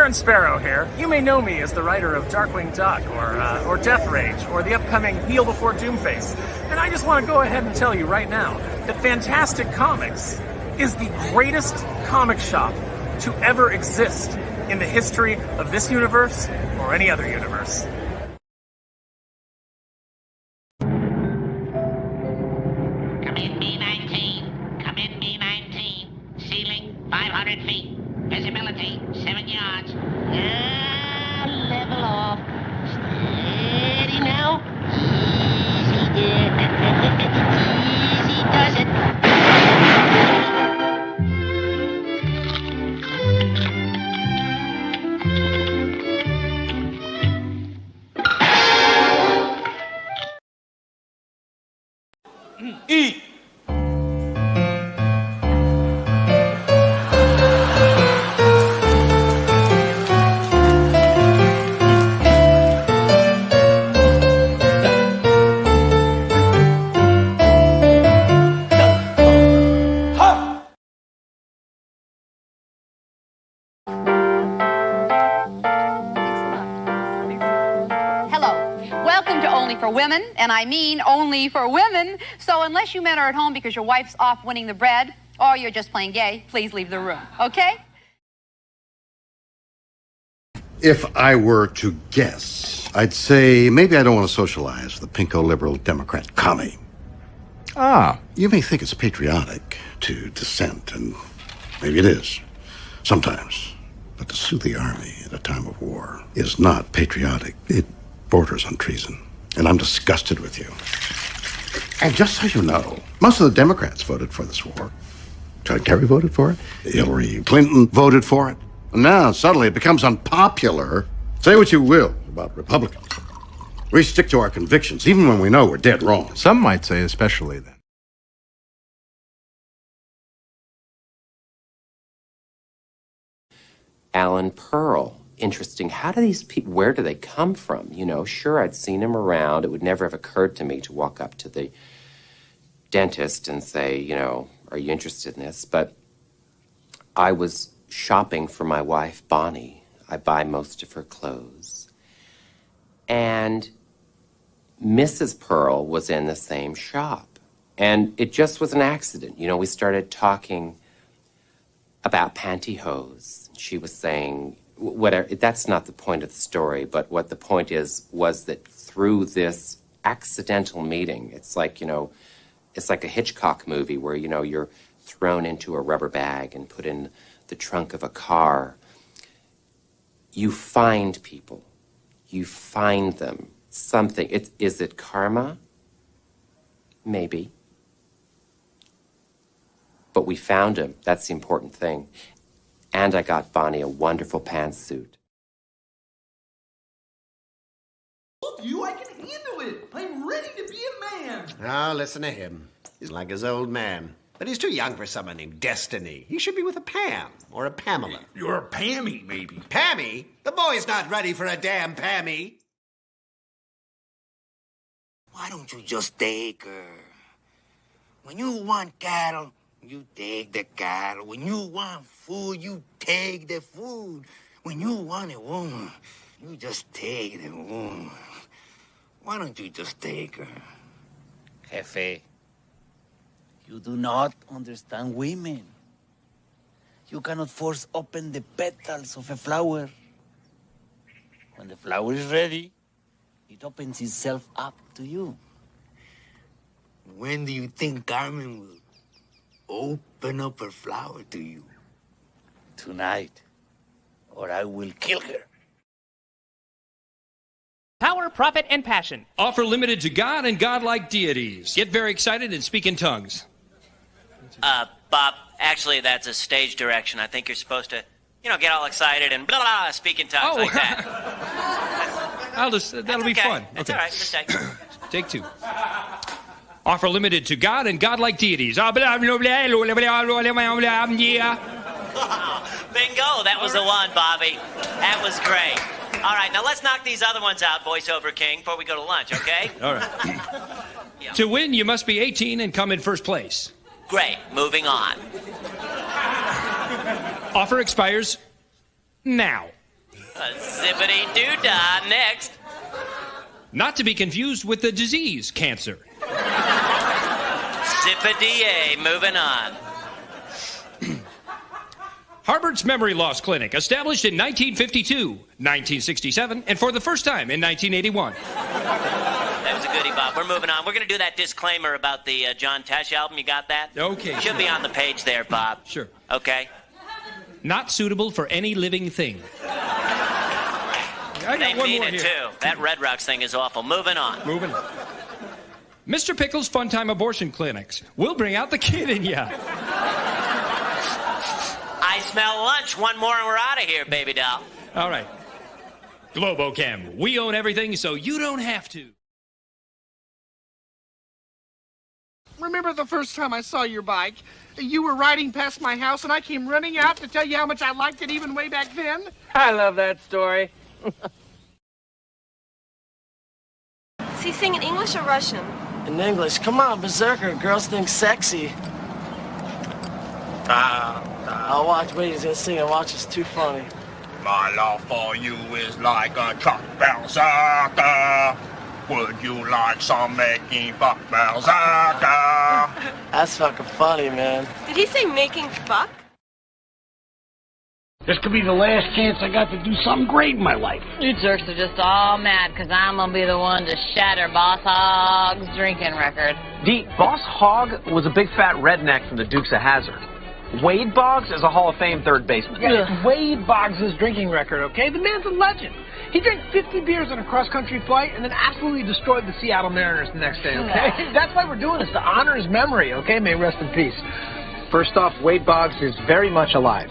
Aaron Sparrow here. You may know me as the writer of Darkwing Duck or Death Rage or the upcoming Kneel Before Doomface. And I just want to go ahead and tell you right now that Fantastic Comics is the greatest comic shop to ever exist in the history of this universe or any other universe. Come in B-19. Come in B-19. Ceiling 500 feet. Visibility 7 yards. Level off. Steady now. Easy there. Easy does it. Eat. For women, and I mean only for women. So unless you men are at home because your wife's off winning the bread, or you're just plain gay, please leave the room, okay? If I were to guess, I'd say maybe I don't want to socialize with the pinko liberal Democrat commie. Ah. You may think it's patriotic to dissent, and maybe it is, sometimes. But to sue the army at a time of war is not patriotic. It borders on treason. And I'm disgusted with you. And just so you know, most of the Democrats voted for this war. John Kerry voted for it. Hillary Clinton voted for it. And now, suddenly, it becomes unpopular. Say what you will about Republicans. We stick to our convictions, even when we know we're dead wrong. Some might say especially then. Alan Pearl. Interesting. How do these people, where do they come from? You know, sure, I'd seen him around. It would never have occurred to me to walk up to the dentist and say, you know, are you interested in this? But I was shopping for my wife, Bonnie. I buy most of her clothes. And Mrs. Pearl was in the same shop. And it just was an accident. You know, we started talking about pantyhose. She was saying, whatever, that's not the point of the story, but what the point was that through this accidental meeting, it's like, you know, it's like a Hitchcock movie where, you know, you're thrown into a rubber bag and put in the trunk of a car. You find people. You find them. Something. Is it karma? Maybe. But we found him. That's the important thing. And I got Bonnie a wonderful pantsuit. You, I can handle it. I'm ready to be a man. Now, listen to him. He's like his old man. But he's too young for someone named Destiny. He should be with a Pam or a Pamela. You're a Pammy, maybe. Pammy? The boy's not ready for a damn Pammy. Why don't you just take her? When you want cattle, you take the cattle. When you want food, you take the food. When you want a woman, you just take the woman. Why don't you just take her? Jefe, you do not understand women. You cannot force open the petals of a flower. When the flower is ready, it opens itself up to you. When do you think Carmen will open up her flower to you? Tonight, or I will kill her. Power, profit, and passion. Offer limited to God and godlike deities. Get very excited and speak in tongues. Bob, actually, that's a stage direction. I think you're supposed to, you know, get all excited and blah, blah, blah, speak in tongues like that. That'll be fun. That's all right. Mistake. Take two. Offer limited to God and godlike deities. Bingo, that was the one, Bobby. That was great. All right, now let's knock these other ones out, voiceover king, before we go to lunch, okay? All right. Yeah. To win, you must be 18 and come in first place. Great, moving on. Offer expires now. Zippity-doo-dah. Next. Not to be confused with the disease cancer. Zippity-a. Moving on. Harvard's Memory Loss Clinic, established in 1952, 1967, and for the first time in 1981. That was a goodie, Bob. We're moving on. We're going to do that disclaimer about the John Tesh album. You got that? Okay. Should be on the page there, Bob. Sure. Okay. Not suitable for any living thing. They mean it, too. That Red Rocks thing is awful. Moving on. Moving on. Mr. Pickle's Fun Time Abortion Clinics. We'll bring out the kid in ya. I smell lunch. One more and we're out of here, baby doll. All right. Globochem. We own everything, so you don't have to. Remember the first time I saw your bike? You were riding past my house and I came running out to tell you how much I liked it even way back then? I love that story. Does he sing in English or Russian? In English. Come on, Berserker. Girls think sexy. I'll watch. Wait, he's gonna sing and watch. It's too funny. My love for you is like a truck berserker. Would you like some making fuck berserker? That's fucking funny, man. Did he say making fuck? This could be the last chance I got to do something great in my life. You jerks are just all mad because I'm going to be the one to shatter Boss Hogg's drinking record. Boss Hogg was a big fat redneck from the Dukes of Hazzard. Wade Boggs is a Hall of Fame third baseman. Yeah, Wade Boggs' drinking record, okay? The man's a legend. He drank 50 beers on a cross-country flight and then absolutely destroyed the Seattle Mariners the next day, okay? That's why we're doing this, to honor his memory, okay? May he rest in peace. First off, Wade Boggs is very much alive.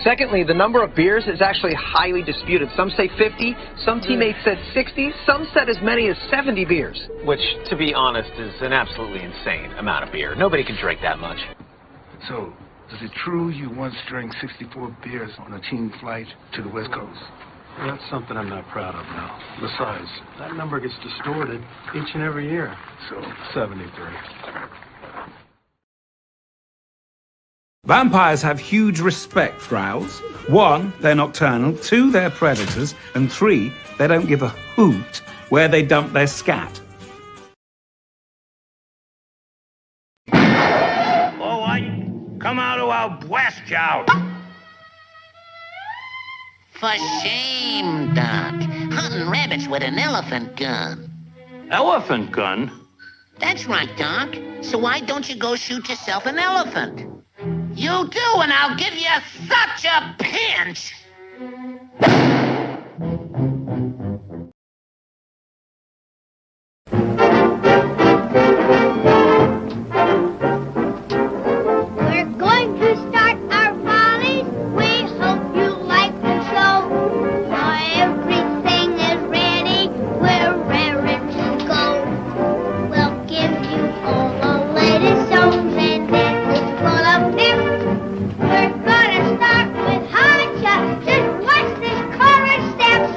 Secondly, the number of beers is actually highly disputed. Some say 50, some teammates said 60, some said as many as 70 beers. Which, to be honest, is an absolutely insane amount of beer. Nobody can drink that much. So, is it true you once drank 64 beers on a team flight to the West Coast? Well, that's something I'm not proud of now. Besides, that number gets distorted each and every year. So, 73. Vampires have huge respect for owls. 1, they're nocturnal. 2, they're predators. And 3, they don't give a hoot where they dump their scat. All right, come out or I'll blast you out. For shame, Doc. Hunting rabbits with an elephant gun. Elephant gun? That's right, Doc. So why don't you go shoot yourself an elephant? You do, and I'll give you such a pinch! We're going to start our volleys. We hope you like the show. Now everything is ready. We're raring to go. We'll give you all the latest songs and dances full of pep. We're gonna start with Hacha. Just watch this chorus steps.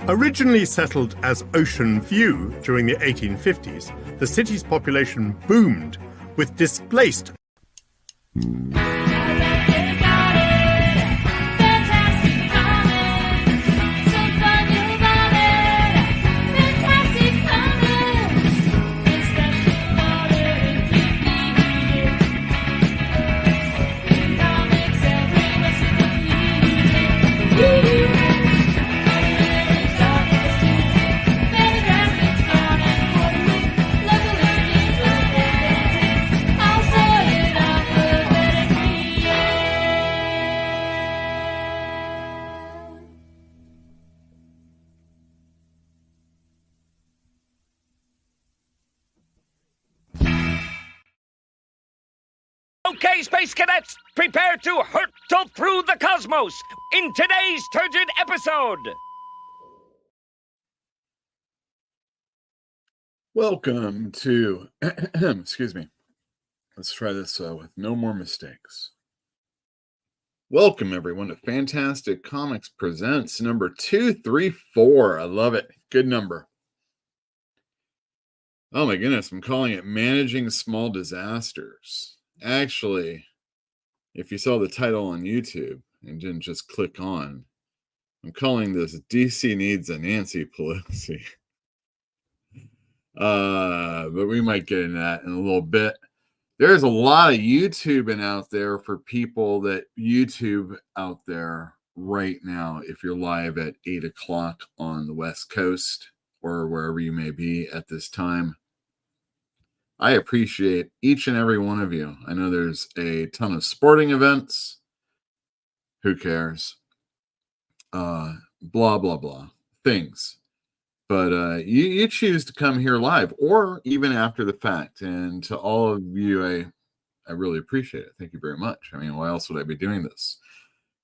Originally settled as Ocean View during the 1850s, the city's population boomed with displaced Okay, Space Cadets, prepare to hurtle through the cosmos in today's turgid episode. Welcome to, excuse me, let's try this with no more mistakes. Welcome, everyone, to Fantastic Comics Presents number 234. I love it. Good number. Oh my goodness, I'm calling it Managing Small Disasters. Actually, if you saw the title on YouTube and didn't just click on, I'm calling this DC Needs a Nancy Pelosi. But we might get into that in a little bit. There's a lot of YouTubing out there for people that YouTube out there right now. If you're live at 8 o'clock on the West Coast or wherever you may be at this time, I appreciate each and every one of you. I know there's a ton of sporting events. Who cares? Blah, blah, blah. Things. But you choose to come here live or even after the fact. And to all of you, I really appreciate it. Thank you very much. I mean, why else would I be doing this?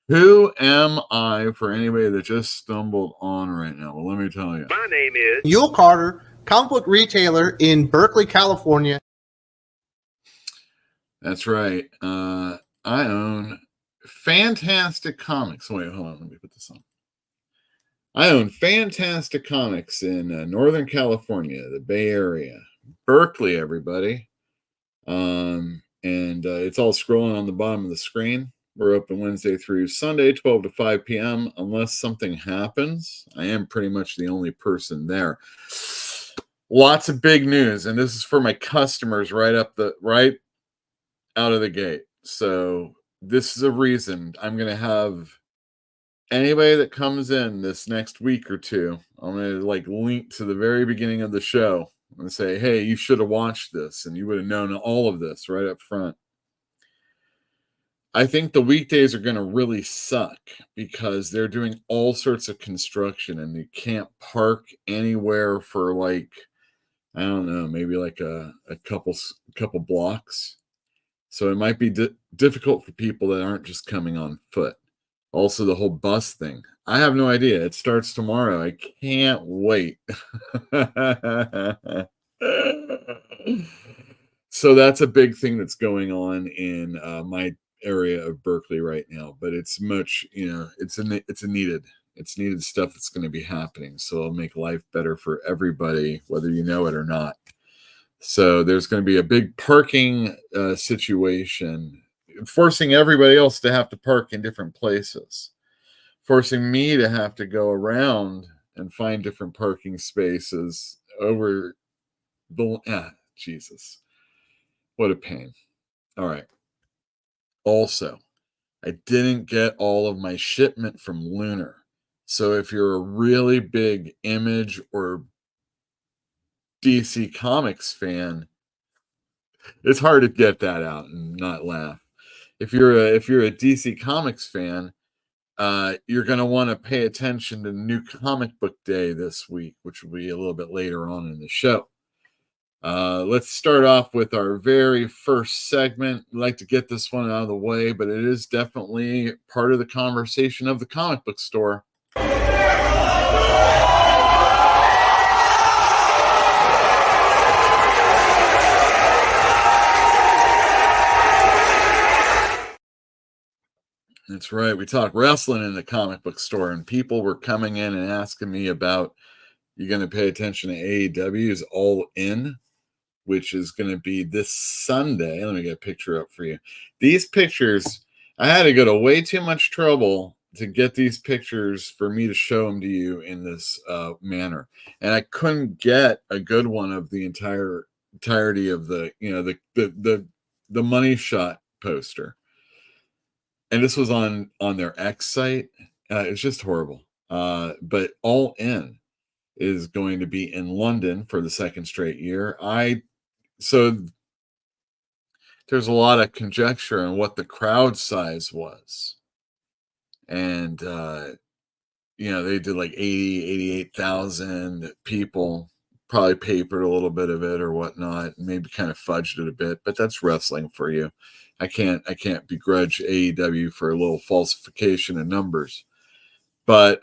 Who am I for anybody that just stumbled on right now? Well, let me tell you. My name is Yule Carter, comic book retailer in Berkeley, California. That's right. I own Fantastic Comics. Wait, hold on. Let me put this on. I own Fantastic Comics in Northern California, the Bay Area, Berkeley, everybody. And it's all scrolling on the bottom of the screen. We're open Wednesday through Sunday, 12 to 5 p.m. Unless something happens, I am pretty much the only person there. Lots of big news, and this is for my customers right out of the gate. So this is a reason I'm going to have anybody that comes in this next week or two, I'm going to link to the very beginning of the show and say, hey, you should have watched this and you would have known all of this right up front. I think the weekdays are going to really suck because they're doing all sorts of construction and you can't park anywhere for I don't know, maybe a couple blocks. So it might be difficult for people that aren't just coming on foot. Also, the whole bus thing. I have no idea. It starts tomorrow. I can't wait. So that's a big thing that's going on in my area of Berkeley right now. But it's much, it's needed stuff that's going to be happening. So it'll make life better for everybody, whether you know it or not. So there's going to be a big parking situation, forcing everybody else to have to park in different places, forcing me to have to go around and find different parking spaces over the, Jesus, what a pain. All right. Also, I didn't get all of my shipment from Lunar. So if you're a really big Image or DC Comics fan, it's hard to get that out and not laugh. If you're a DC Comics fan, you're going to want to pay attention to New Comic Book Day this week, which will be a little bit later on in the show. Let's start off with our very first segment. I'd like to get this one out of the way, but it is definitely part of the conversation of the comic book store. That's right. We talk wrestling in the comic book store, and people were coming in and asking me about, you're going to pay attention to AEW's All In, which is going to be this Sunday. Let me get a picture up for you. These pictures, I had to go to way too much trouble to get these pictures for me to show them to you in this manner. And I couldn't get a good one of the entirety of the, the money shot poster. And this was on their X site. It's just horrible. But All In is going to be in London for the second straight year. So there's a lot of conjecture on what the crowd size was. And, they did 88,000 people, probably papered a little bit of it or whatnot, maybe kind of fudged it a bit, but that's wrestling for you. I can't begrudge AEW for a little falsification of numbers. But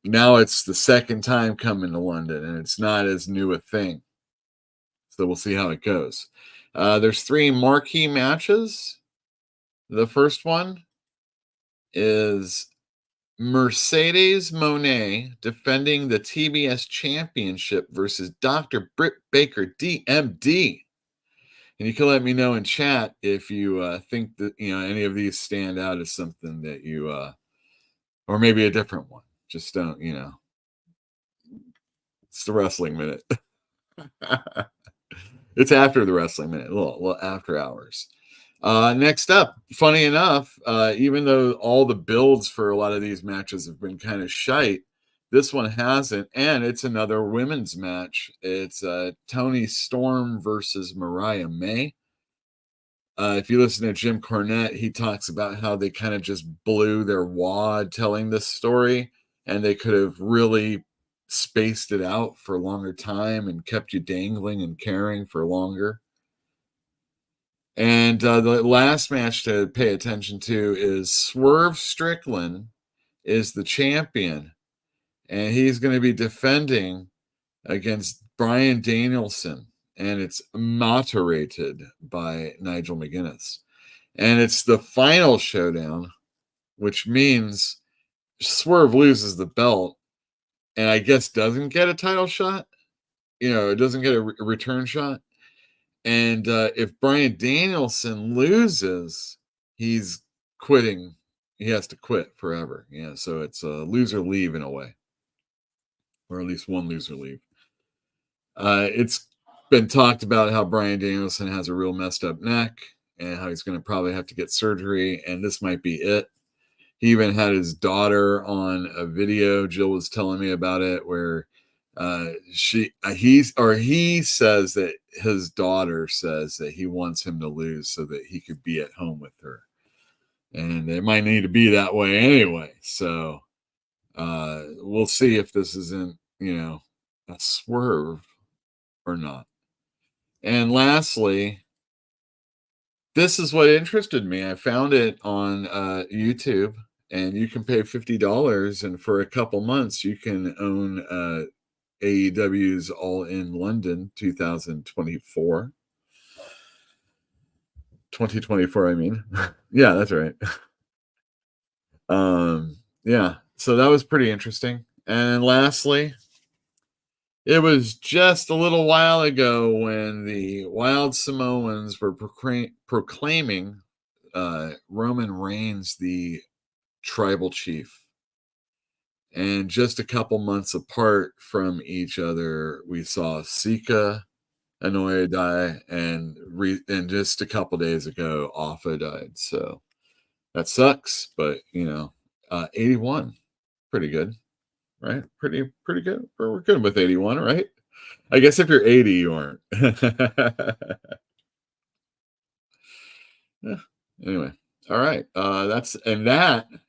now it's the second time coming to London, and it's not as new a thing. So we'll see how it goes. There's 3 marquee matches. The first one is Mercedes Monet defending the TBS championship versus Dr. Britt Baker, DMD. And you can let me know in chat if you think that, any of these stand out as something that you, or maybe a different one. Just don't, it's the Wrestling Minute. It's after the Wrestling Minute, a little after hours. Next up, funny enough, even though all the builds for a lot of these matches have been kind of shite, this one hasn't, and it's another women's match. It's Toni Storm versus Mariah May. If you listen to Jim Cornette, he talks about how they kind of just blew their wad telling this story, and they could have really spaced it out for a longer time and kept you dangling and caring for longer. And the last match to pay attention to is Swerve Strickland is the champion, and he's going to be defending against Bryan Danielson, and it's moderated by Nigel McGuinness. And it's the final showdown, which means Swerve loses the belt and I guess doesn't get a title shot. It doesn't get a return shot. And if Bryan Danielson loses, he's quitting. He has to quit forever. Yeah, so it's a loser leave in a way, or at least one loser leave. It's been talked about how Bryan Danielson has a real messed up neck and how he's going to probably have to get surgery, and this might be it. He even had his daughter on a video. Jill was telling me about it, where he says that his daughter says that he wants him to lose so that he could be at home with her, and it might need to be that way anyway. So we'll see if this isn't a swerve or not. And lastly, this is what interested me. I found it on YouTube, and you can pay $50, and for a couple months you can own AEW's All In London 2024. 2024, I mean. Yeah, that's right. Yeah, so that was pretty interesting. And lastly, it was just a little while ago when the Wild Samoans were proclaiming Roman Reigns the tribal chief. And just a couple months apart from each other, we saw Sika Anoa'i die, and just a couple days ago, Alpha died. So that sucks, but 81, pretty good, right? Pretty good. We're good with 81, right? I guess if you're 80, you aren't. Yeah. Anyway, all right. That's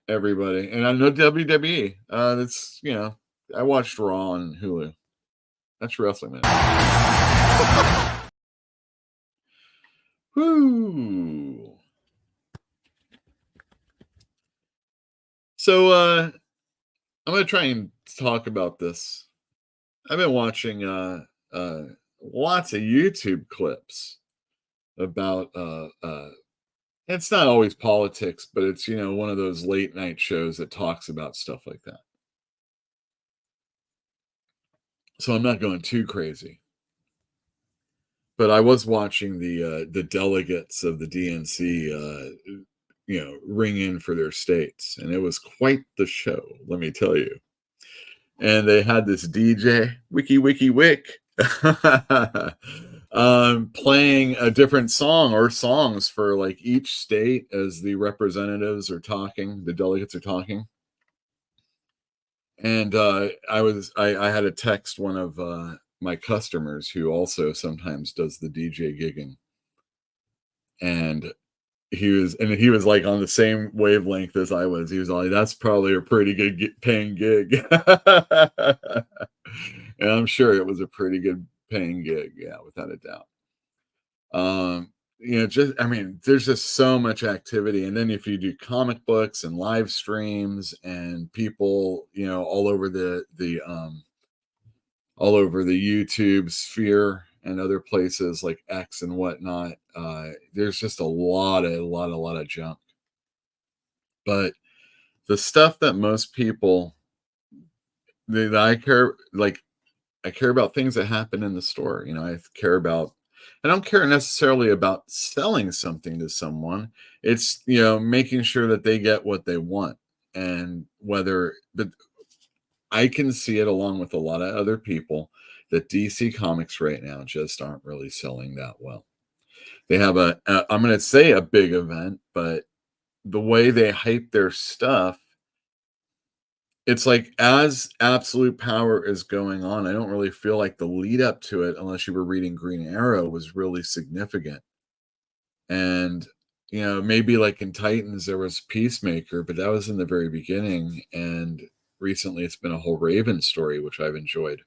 everybody. And I know WWE. That's I watched Raw on Hulu. That's Wrestling Minute. Woo. So I'm gonna try and talk about this. I've been watching lots of YouTube clips about it's not always politics, but it's one of those late night shows that talks about stuff like that. So I'm not going too crazy. But I was watching the delegates of the DNC ring in for their states, and it was quite the show, let me tell you. And they had this DJ, Wiki Wick, playing a different song or songs for like each state as the representatives are talking, the delegates are talking. And I had to text one of my customers who also sometimes does the DJ gigging, and he was like on the same wavelength as I was. He was like, "That's probably a pretty good paying gig," and I'm sure it was a pretty good paying gig, yeah, without a doubt. There's just so much activity, and then if you do comic books and live streams and people, all over the YouTube sphere and other places like X and whatnot, there's just a lot of junk. But the stuff that most people that I care, like, I care about things that happen in the store. You know, I don't care necessarily about selling something to someone. It's, you know, making sure that they get what they want. And but I can see it along with a lot of other people that DC Comics right now just aren't really selling that well. They have I'm going to say a big event, but the way they hype their stuff, it's like as Absolute Power is going on, I don't really feel like the lead up to it, unless you were reading Green Arrow, was really significant. And, you know, maybe like in Titans, there was Peacemaker, but that was in the very beginning. And recently it's been a whole Raven story, which I've enjoyed.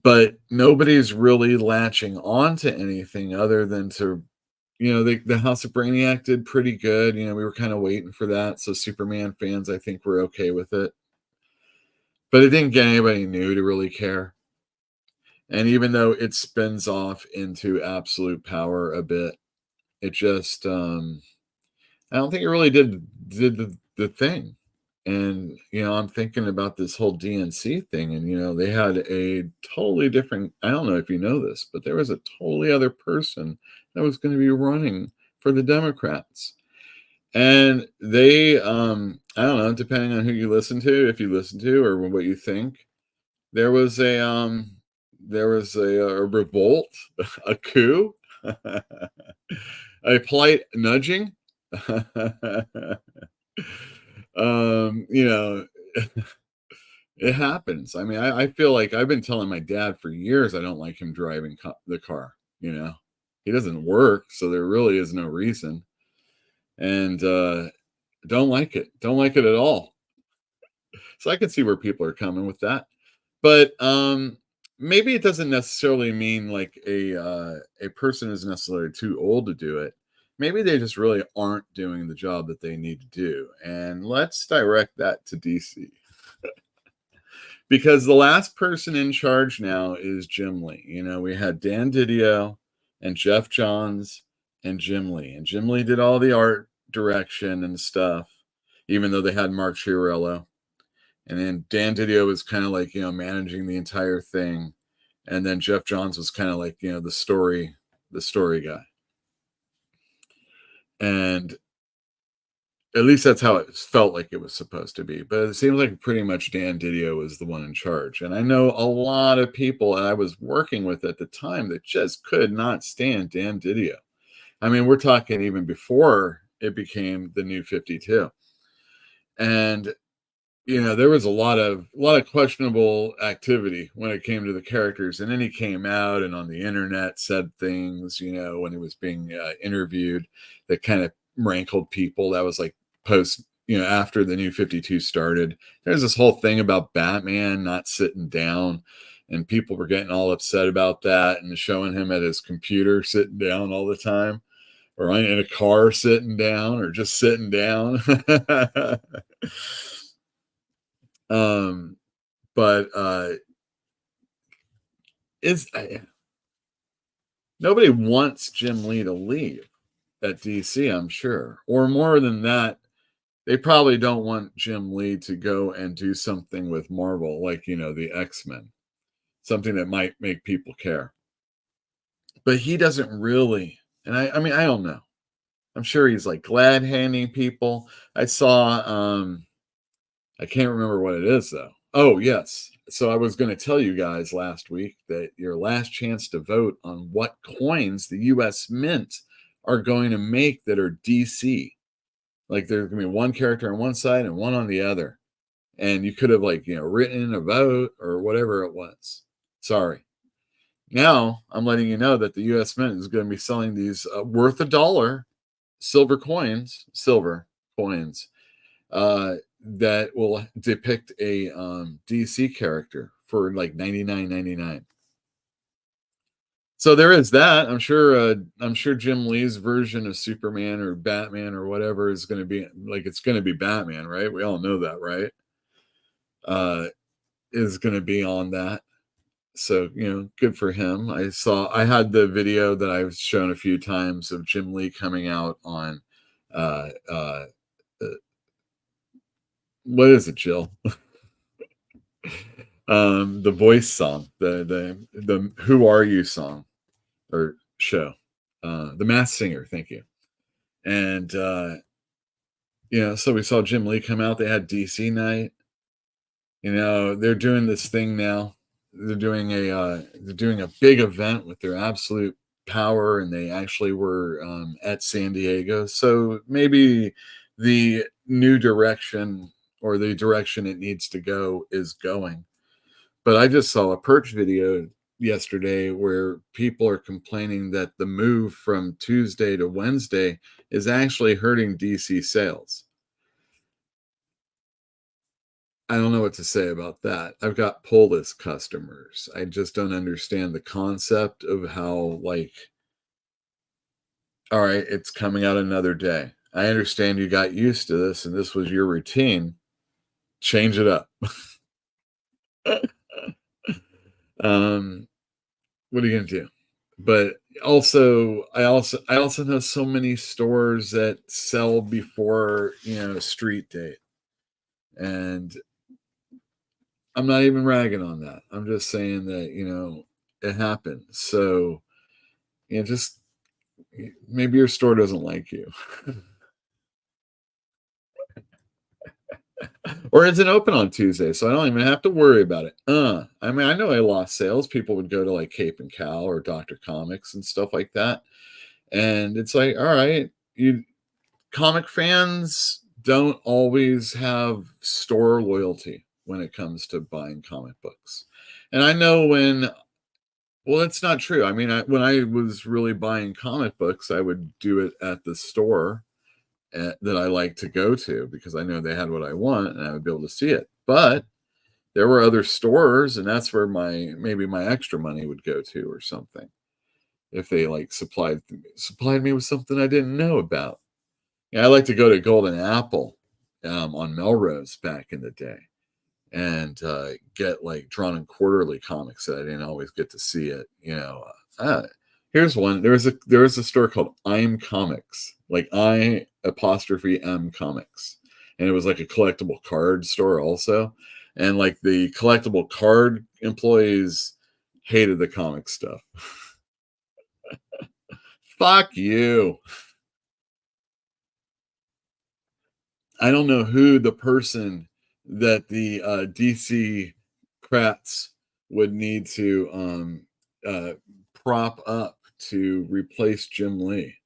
But nobody's really latching on to anything other than to, you know, the House of Brainiac did pretty good. You know, we were kind of waiting for that. So Superman fans, I think, were okay with it. But it didn't get anybody new to really care. And even though it spins off into Absolute Power a bit, it just I don't think it really did the thing. And, you know, I'm thinking about this whole DNC thing, and, you know, they had a totally different, I don't know if you know this, but there was a totally other person that was going to be running for the Democrats. And they, I don't know, depending on who you listen to, if you listen to or what you think, there was a revolt, a coup, a polite nudging. You know, it happens. I mean, I feel like I've been telling my dad for years I don't like him driving the car. You know, he doesn't work, so there really is no reason. And don't like it. Don't like it at all. So I can see where people are coming with that. But maybe it doesn't necessarily mean like a person is necessarily too old to do it. Maybe they just really aren't doing the job that they need to do. And let's direct that to DC. Because the last person in charge now is Jim Lee. You know, we had Dan Didio and Jeff Johns and Jim Lee. And Jim Lee did all the art direction and stuff, even though they had Mark Chiarello. And then Dan Didio was kind of like, you know, managing the entire thing. And then Jeff Johns was kind of like, you know, the story guy. And at least that's how it felt like it was supposed to be. But it seems like pretty much Dan Didio was the one in charge. And I know a lot of people I was working with at the time that just could not stand Dan Didio. I mean, we're talking even before it became the New 52. And, you know, there was a lot of questionable activity when it came to the characters. And then he came out and on the internet said things, you know, when he was being interviewed that kind of rankled people. That was like post, you know, after the New 52 started. There's this whole thing about Batman not sitting down, and people were getting all upset about that and showing him at his computer sitting down all the time, or in a car sitting down, or just sitting down. But nobody wants Jim Lee to leave at DC, I'm sure. Or more than that, they probably don't want Jim Lee to go and do something with Marvel, like, you know, the X-Men, something that might make people care. But he doesn't really, and I mean, I don't know. I'm sure he's like glad handing people. I saw, I can't remember what it is though. Oh, yes. So I was going to tell you guys last week that your last chance to vote on what coins the U.S. Mint are going to make that are DC. Like there's going to be one character on one side and one on the other. And you could have, like, you know, written in a vote or whatever it was. Sorry. Now I'm letting you know that the U.S. Mint is going to be selling these worth $1 silver coins, that will depict a DC character for like $99.99. So there is that. I'm sure Jim Lee's version of Superman or Batman or whatever is going to be like, it's going to be Batman, right? We all know that, right? Is going to be on that. So, you know, good for him. I had the video that I've shown a few times of Jim Lee coming out on what is it, Jill? The voice song, the Who Are You song or show, The Masked Singer. Thank you. And so we saw Jim Lee come out. They had DC night. They're doing this thing now. They're doing a big event with their Absolute Power, and they actually were at San Diego. So maybe the new direction or the direction it needs to go is going. But I just saw a Perch video yesterday where people are complaining that the move from Tuesday to Wednesday is actually hurting DC sales. I don't know what to say about that. I've got pull list customers. I just don't understand the concept of how, all right, it's coming out another day. I understand you got used to this and this was your routine. Change it up. What are you going to do? But also, I also know so many stores that sell before, street date. And I'm not even ragging on that. I'm just saying that, it happens. So, just maybe your store doesn't like you. Or is it open on Tuesday? So I don't even have to worry about it. I mean, I know I lost sales. People would go to Cape and Cow or Dr. Comics and stuff like that. And it's all right, comic fans don't always have store loyalty when it comes to buying comic books. And I know it's not true. I mean, when I was really buying comic books, I would do it at the store that I like to go to because I know they had what I want and I would be able to see it. But there were other stores, and that's where maybe my extra money would go to or something. If they supplied me with something I didn't know about. I like to go to Golden Apple on Melrose back in the day and get Drawn and Quarterly comics that I didn't always get to see it. Here's one. There was a store called I'm Comics, I''M Comics, and it was a collectible card store also. And the collectible card employees hated the comic stuff. Fuck you. I don't know who the person that the DC Kratz would need to prop up to replace Jim Lee,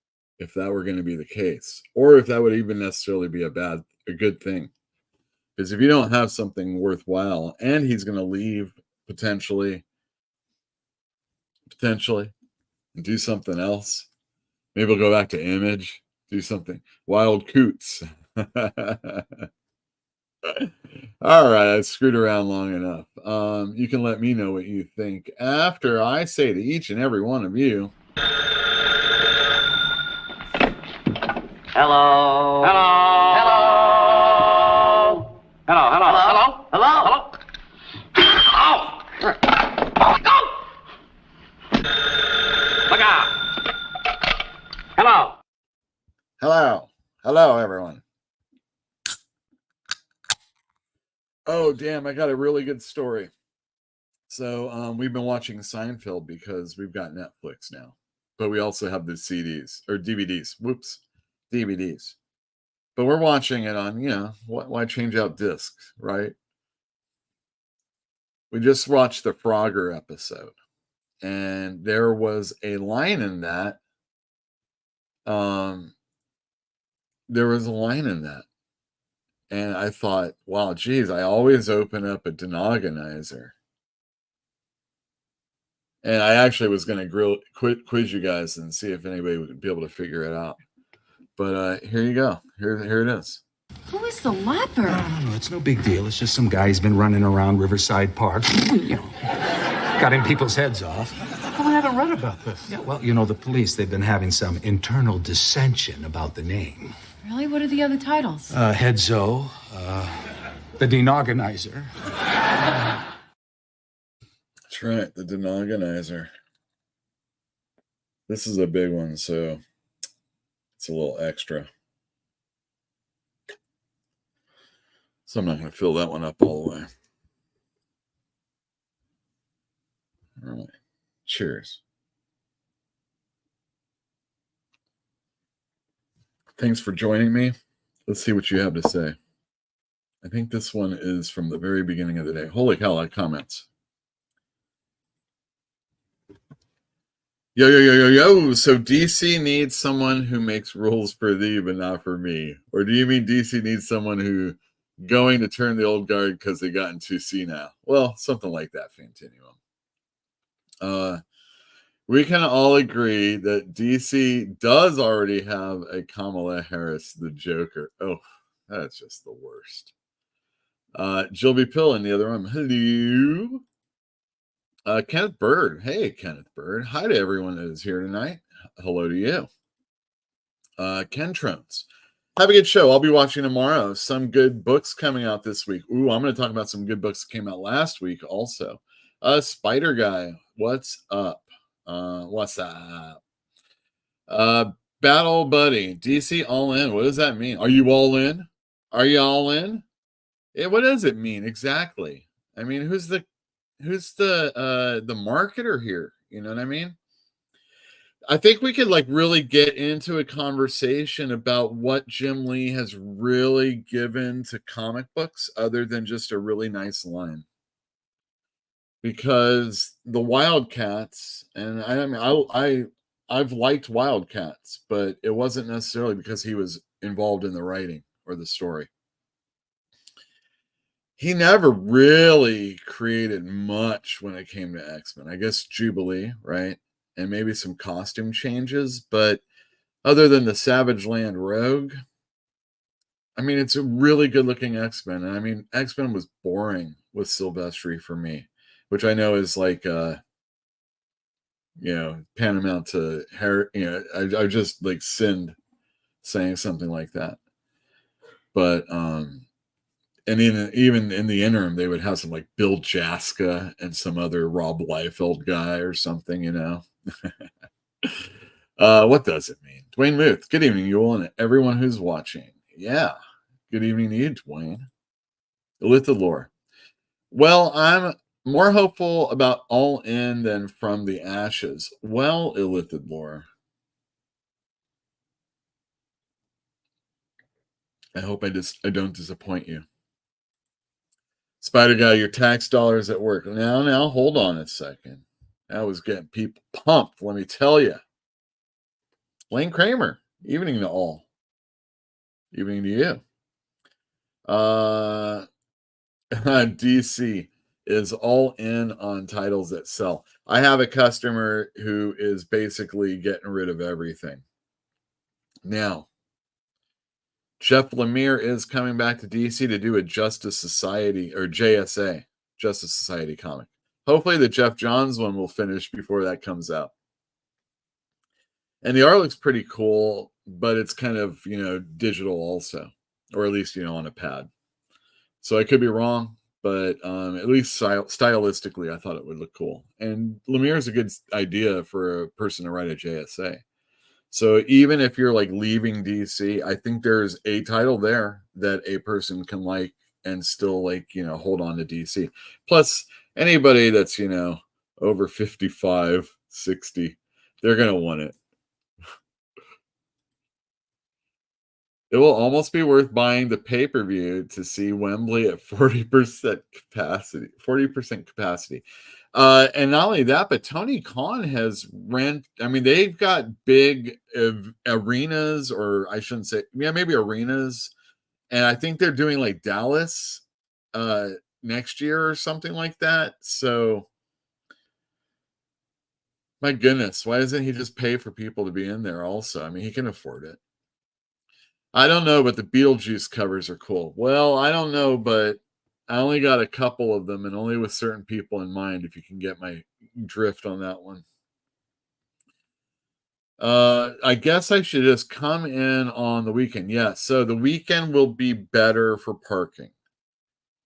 if that were going to be the case, or if that would even necessarily be a good thing. Because if you don't have something worthwhile, and he's going to leave potentially, and do something else, maybe we'll go back to Image, do something. Wild Coots. All right, I screwed around long enough. You can let me know what you think after I say to each and every one of you, hello. Hello. Hello. Hello. Hello. Hello. Hello. Hello. Oh. Go. Look out. Hello. Hello. Hello, everyone. Oh, damn, I got a really good story. So we've been watching Seinfeld because we've got Netflix now. But we also have the CDs or DVDs. Whoops. DVDs. But we're watching it on, why change out discs, right? We just watched the Frogger episode. And there was a line in that. And I thought, wow, geez, I always open up a denogonizer. And I actually was going to quiz you guys and see if anybody would be able to figure it out. But here you go. Here it is. Who is the leper? No, it's no big deal. It's just some guy who's been running around Riverside Park, cutting people's heads off. Well, I haven't read about this. Yeah, well, the police, they've been having some internal dissension about the name. Really? What are the other titles? Headzo, the Denogonizer. That's right, the Denogonizer. This is a big one, so it's a little extra. So I'm not going to fill that one up all the way. All right. Cheers. Thanks for joining me. Let's see what you have to say. I think this one is from the very beginning of the day. Holy cow, I comments. Yo. So DC needs someone who makes rules for thee, but not for me. Or do you mean DC needs someone who going to turn the old guard because they gotten too senile? Well, something like that, Fantinuum. We can all agree that DC does already have a Kamala Harris, the Joker. Oh, that's just the worst. Jilby Pill in the other room. Hello. Kenneth Bird. Hey, Kenneth Bird. Hi to everyone that is here tonight. Hello to you. Ken Trones. Have a good show. I'll be watching tomorrow. Some good books coming out this week. Ooh, I'm going to talk about some good books that came out last week also. Spider Guy. What's up? What's up? Battle Buddy. DC all in. What does that mean? Are you all in? Are you all in? Yeah, what does it mean exactly? I mean, who's the marketer here? You know what I mean? I think we could like really get into a conversation about what Jim Lee has really given to comic books other than just a really nice line. Because the Wildcats, and I mean, I've liked Wildcats, but it wasn't necessarily because he was involved in the writing or the story. He never really created much when it came to X-Men. I guess Jubilee, right? And maybe some costume changes, but other than the Savage Land Rogue, I mean, it's a really good-looking X-Men. And I mean, X-Men was boring with Silvestri for me, which I know is like, tantamount to hair. I just like sinned saying something like that. But and even in the interim, they would have some like Bill Jaska and some other Rob Liefeld guy or something, What does it mean? Dwayne Muth, good evening, you all, and everyone who's watching. Yeah, good evening to you, Dwayne. Elithid Lore. Well, I'm more hopeful about All In than From the Ashes. Well, Elithid Lore. I hope I don't disappoint you. Spider Guy, your tax dollars at work. Now, hold on a second. That was getting people pumped, let me tell you. Lane Kramer, evening to all. Evening to you. DC is all in on titles that sell. I have a customer who is basically getting rid of everything. Now, Jeff Lemire is coming back to DC to do a Justice Society or JSA, Justice Society comic. Hopefully the Jeff Johns one will finish before that comes out. And the art looks pretty cool, but it's kind of, digital also, or at least, on a pad. So I could be wrong, but at least stylistically, I thought it would look cool. And Lemire is a good idea for a person to write a JSA. So even if you're like leaving DC, I think there's a title there that a person can like and still like, hold on to DC. Plus anybody that's, over 55, 60, they're going to want it. It will almost be worth buying the pay-per-view to see Wembley at 40% capacity. 40% capacity. And not only that, but Tony Khan has they've got big arenas, or I shouldn't say, maybe arenas. And I think they're doing like Dallas next year or something like that. So, my goodness, why doesn't he just pay for people to be in there also? I mean, he can afford it. I don't know, but the Beetlejuice covers are cool. Well, I don't know, but I only got a couple of them and only with certain people in mind, if you can get my drift on that one. I guess I should just come in on the weekend. Yeah, so the weekend will be better for parking.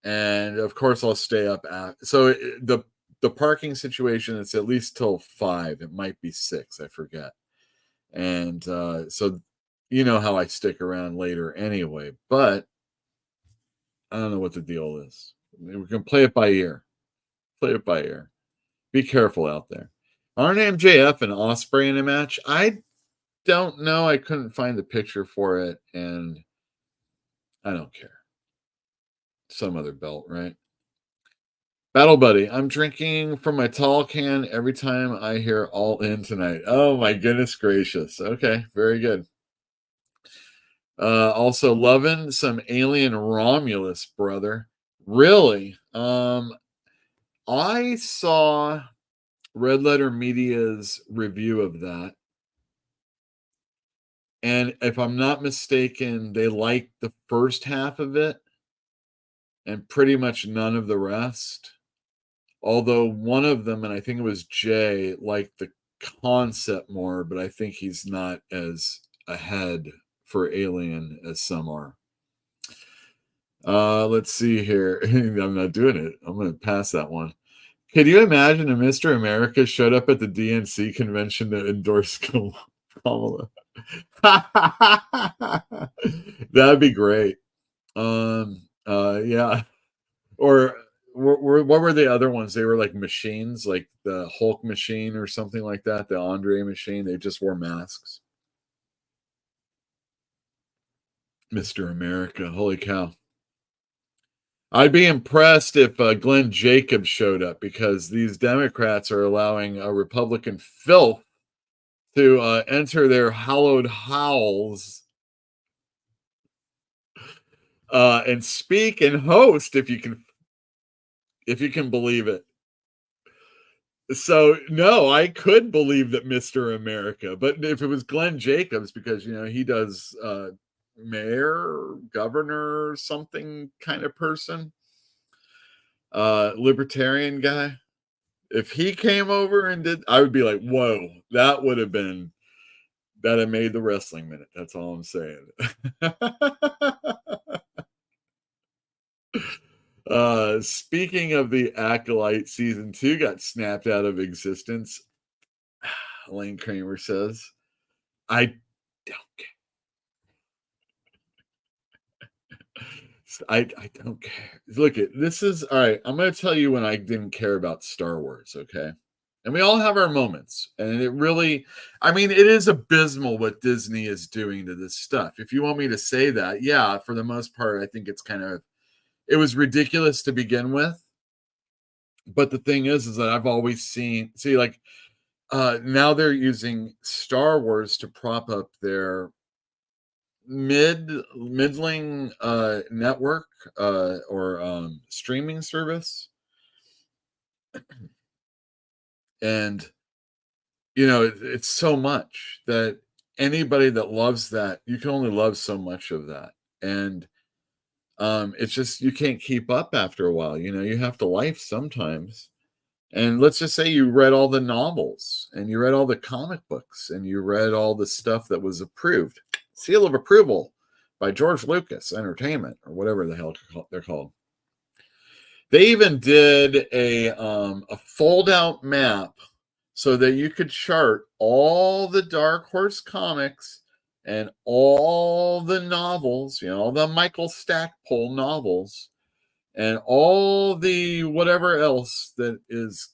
And of course, I'll stay up at. So the parking situation is at least till 5. It might be 6. I forget. And so you know how I stick around later anyway. But I don't know what the deal is. We can play it by ear. Play it by ear. Be careful out there. Aren't MJF and Ospreay in a match? I don't know. I couldn't find the picture for it, and I don't care. Some other belt, right? Battle Buddy, I'm drinking from my tall can every time I hear All In tonight. Oh my goodness gracious. Okay, very good. Also loving some Alien Romulus, brother. Really? I saw Red Letter Media's review of that. And if I'm not mistaken, they liked the first half of it and pretty much none of the rest. Although one of them, and I think it was Jay, liked the concept more, but I think he's not as ahead for Alien as some are. Let's see here. I'm not doing it. I'm going to pass that one. Could you imagine if Mr. America showed up at the DNC convention to endorse Kamala? That'd be great. Yeah. Or what were the other ones? They were like machines, like the Hulk machine or something like that. The Andre machine. They just wore masks. Mr. America. Holy cow. I'd be impressed if Glenn Jacobs showed up, because these Democrats are allowing a Republican filth to enter their hallowed halls and speak and host, if you can believe it. So no, I could believe that Mr. America, but if it was Glenn Jacobs, because he does mayor, governor, something kind of person, libertarian guy. If he came over and did, I would be like, whoa, that would have made the wrestling minute. That's all I'm saying. Speaking of the Acolyte, season 2 got snapped out of existence. Lane Kramer says, I don't care. I don't care. Look, this is all right. I'm going to tell you when I didn't care about Star Wars, okay? And we all have our moments. And it really, it is abysmal what Disney is doing to this stuff. If you want me to say that, yeah, for the most part, I think it was ridiculous to begin with. But the thing is that I've always now they're using Star Wars to prop up their middling network or streaming service. And it's so much that anybody that loves that, you can only love so much of that. And it's just, you can't keep up after a while. You have to life sometimes. And let's just say you read all the novels and you read all the comic books and you read all the stuff that was approved. Seal of approval by George Lucas Entertainment, or whatever the hell they're called. They even did a fold-out map so that you could chart all the Dark Horse comics and all the novels, all the Michael Stackpole novels, and all the whatever else that is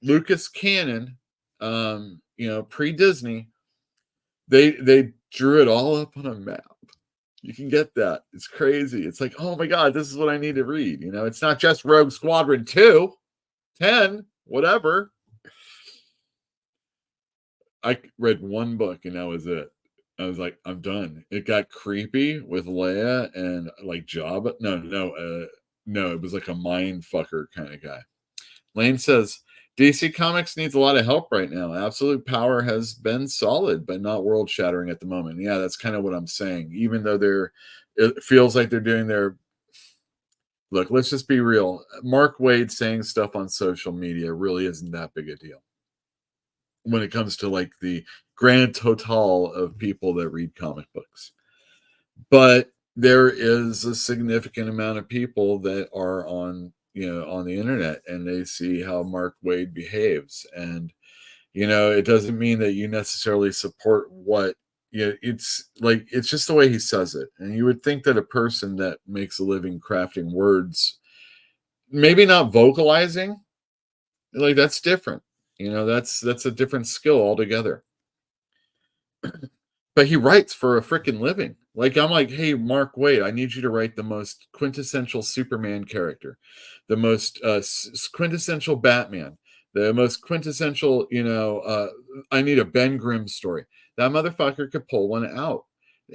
Lucas canon, pre-Disney. They drew it all up on a map. You can get that. It's crazy. It's like, oh my God, this is what I need to read. It's not just Rogue Squadron 2, 10, whatever. I read one book and that was it. I was like, I'm done. It got creepy with Leia and like Jabba. No, it was like a mind fucker kind of guy. Lane says, DC Comics needs a lot of help right now. Absolute Power has been solid, but not world shattering at the moment. Yeah, that's kind of what I'm saying. Even though it feels like they're doing their, look, let's just be real. Mark Waid saying stuff on social media really isn't that big a deal when it comes to like the grand total of people that read comic books. But there is a significant amount of people that are on the internet, and they see how Mark Waid behaves. And, it doesn't mean that you necessarily support what yeah, it's like, it's just the way he says it. And you would think that a person that makes a living crafting words, maybe not vocalizing, like that's different. That's a different skill altogether. But he writes for a freaking living. Like, I'm like, hey, Mark Waid, I need you to write the most quintessential Superman character, the most quintessential Batman, the most quintessential, I need a Ben Grimm story. That motherfucker could pull one out.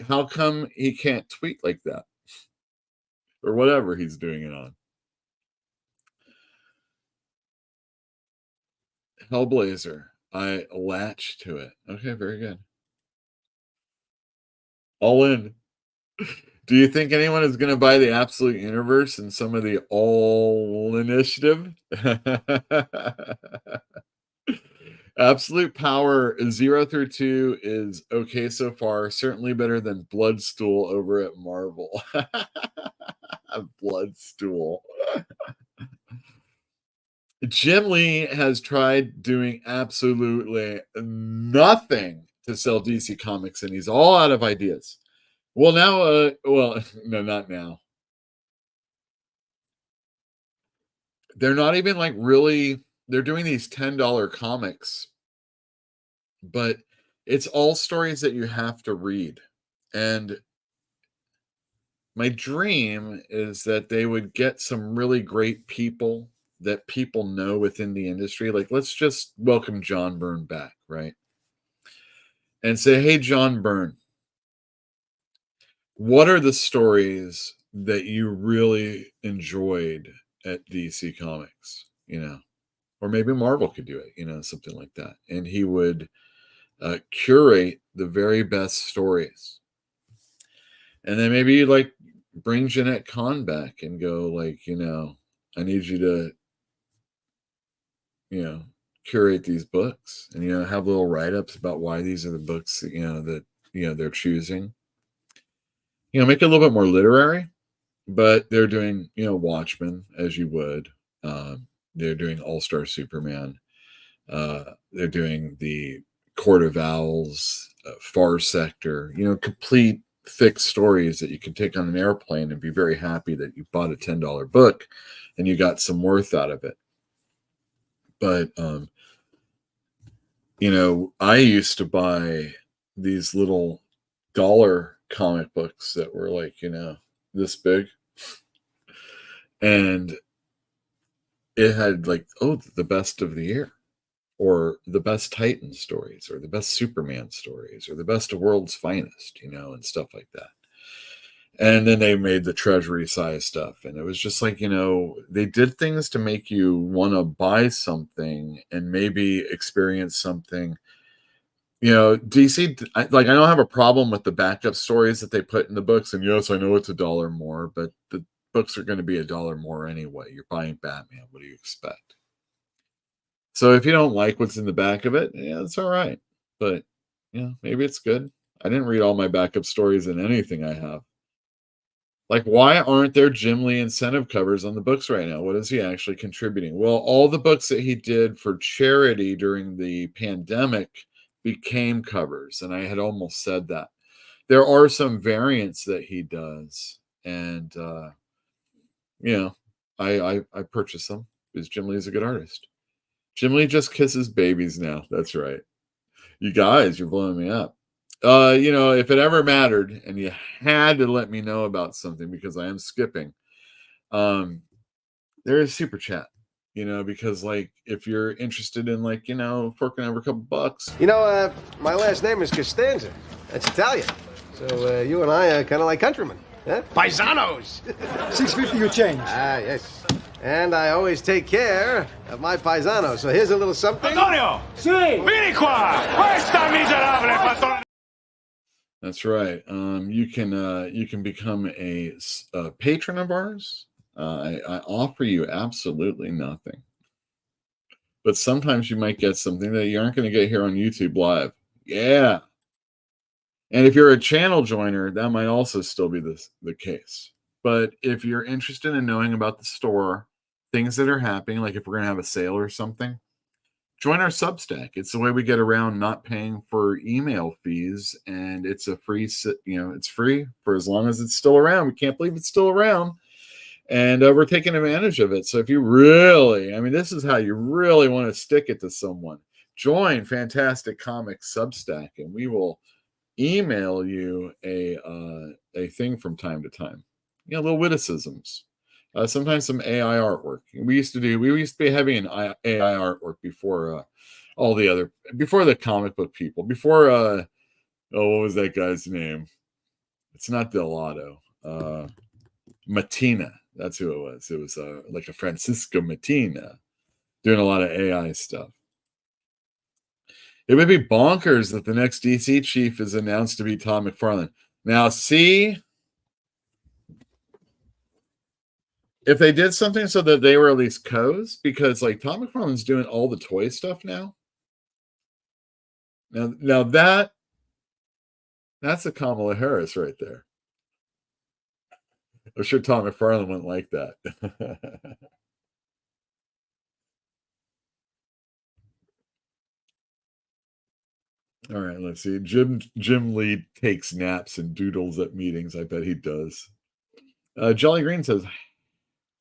How come he can't tweet like that? Or whatever he's doing it on. Hellblazer. I latch to it. Okay, very good. All in. Do you think anyone is going to buy the Absolute Universe and some of the All Initiative? Absolute Power 0 through 2 is okay so far. Certainly better than Bloodstool over at Marvel. Bloodstool. Jim Lee has tried doing absolutely nothing to sell DC Comics, and he's all out of ideas. Well, now, no, not now. They're not even like really, they're doing these $10 comics, but it's all stories that you have to read. And my dream is that they would get some really great people that people know within the industry. Like, let's just welcome John Byrne back, right? And say, hey, John Byrne, what are the stories that you really enjoyed at DC Comics? Or maybe Marvel could do it, something like that. And he would curate the very best stories. And then maybe like bring Jeanette Kahn back and go like, I need you to, curate these books and, have little write-ups about why these are the books that, they're choosing. Make it a little bit more literary, but they're doing, Watchmen as you would. They're doing All-Star Superman. They're doing the Court of Owls, Far Sector, complete thick stories that you can take on an airplane and be very happy that you bought a $10 book and you got some worth out of it. But, I used to buy these little dollar comic books that were like, this big. And it had like, the best of the year, or the best Titan stories, or the best Superman stories, or the best of World's Finest, and stuff like that. And then they made the treasury size stuff. And it was just like, they did things to make you want to buy something and maybe experience something. DC, I don't have a problem with the backup stories that they put in the books. And yes, I know it's $1 more, but the books are going to be $1 more anyway. You're buying Batman. What do you expect? So if you don't like what's in the back of it, yeah, it's all right. But, maybe it's good. I didn't read all my backup stories in anything I have. Like, why aren't there Jim Lee incentive covers on the books right now? What is he actually contributing? Well, all the books that he did for charity during the pandemic became covers. And I had almost said that. There are some variants that he does. And, I purchase them because Jim Lee is a good artist. Jim Lee just kisses babies now. That's right. You guys, you're blowing me up. If it ever mattered and you had to let me know about something, because I am skipping, there is super chat, because like, if you're interested in like, forking over a couple bucks. My last name is Costanza. That's Italian. So you and I are kind of like countrymen. Huh? Paisanos. 650 you change. Ah, yes. And I always take care of my paisanos. So here's a little something. Antonio! Si! Vieni qua! Questa miserabile patrona! That's right. You can become a patron of ours. I offer you absolutely nothing. But sometimes you might get something that you aren't going to get here on YouTube Live. Yeah. And if you're a channel joiner, that might also still be the case. But if you're interested in knowing about the store, things that are happening, like if we're going to have a sale or something, join our Substack. It's the way we get around not paying for email fees, and it's a free, it's free for as long as it's still around. We can't believe it's still around, and we're taking advantage of it. So if you really, this is how you really want to stick it to someone. Join Fantastic Comics Substack, and we will email you a thing from time to time. Little witticisms. Sometimes some AI artwork. We used to be having an AI artwork before before the comic book people, before what was that guy's name? It's not Delato. Matina. That's who it was. It was like a Francisco Matina doing a lot of AI stuff. It would be bonkers that the next DC chief is announced to be Todd McFarlane. Now, see, if they did something so that they were at least co's, because like Todd McFarlane's doing all the toy stuff now. Now that's a Kamala Harris right there. I'm sure Todd McFarlane wouldn't like that. All right, let's see. Jim Lee takes naps and doodles at meetings. I bet he does. Jolly Green says,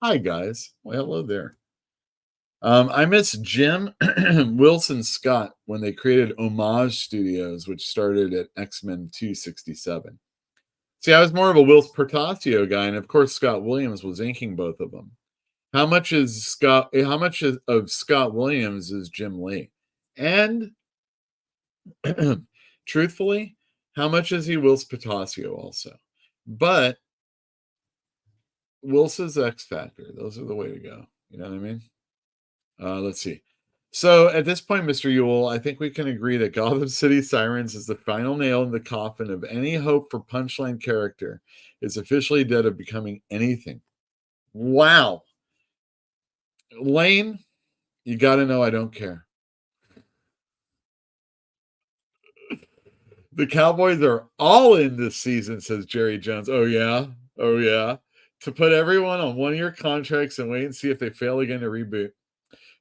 "Hi guys." Well, hello there. I miss Jim Wilson Scott when they created Homage Studios, which started at X-Men 267. See, I was more of a Will Portacio guy, and of course Scott Williams was inking both of them. How much of Scott Williams is Jim Lee? And truthfully, how much is he Will Portacio also? But Wilson's X Factor. Those are the way to go. You know what I mean? Let's see. So at this point, Mr. Ewell, I think we can agree that Gotham City Sirens is the final nail in the coffin of any hope for Punchline character is officially dead of becoming anything. Wow. Lane, you got to know I don't care. The Cowboys are all in this season, says Jerry Jones. Oh, yeah? Oh, yeah? To put everyone on one-year contracts and wait and see if they fail again to reboot.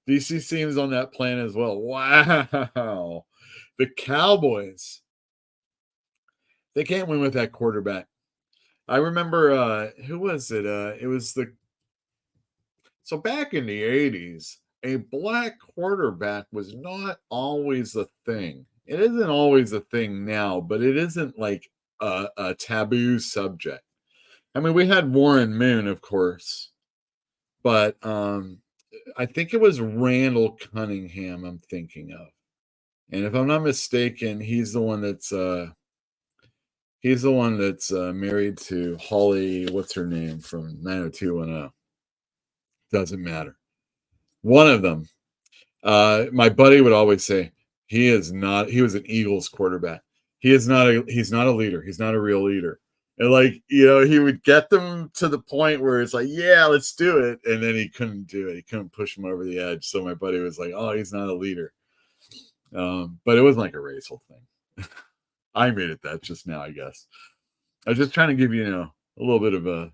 DC seems on that plan as well. Wow. The Cowboys. They can't win with that quarterback. I remember, who was it? So back in the 80s, a black quarterback was not always a thing. It isn't always a thing now, but it isn't like a taboo subject. We had Warren Moon, of course, but I think it was Randall Cunningham I'm thinking of. And if I'm not mistaken, he's the one that's married to Holly, what's her name, from 90210. Doesn't matter. One of them. My buddy would always say, he was an Eagles quarterback. He's not a leader. He's not a real leader. And he would get them to the point where it's like, yeah, let's do it. And then he couldn't do it. He couldn't push him over the edge. So my buddy was like, oh, he's not a leader. But it wasn't like a racial thing. I made it that just now, I guess. I was just trying to give you, a little bit of a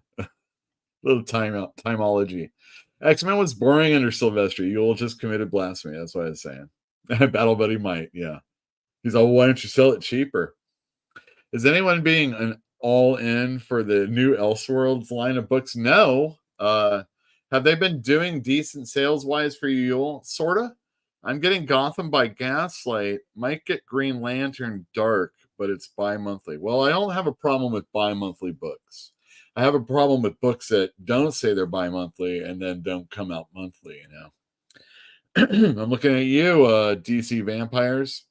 little timeology. X-Men was boring under Silvestri. You'll just committed blasphemy. That's what I was saying. Battle Buddy might, yeah. He's all, why don't you sell it cheaper? Is anyone being an all in for the new Elseworlds line of books? No. Have they been doing decent sales wise for you? Sorta. I'm getting Gotham by Gaslight. Might get Green Lantern Dark, but it's bi-monthly. Well, I don't have a problem with bi-monthly books. I have a problem with books that don't say they're bi-monthly and then don't come out monthly, I'm looking at you, DC Vampires.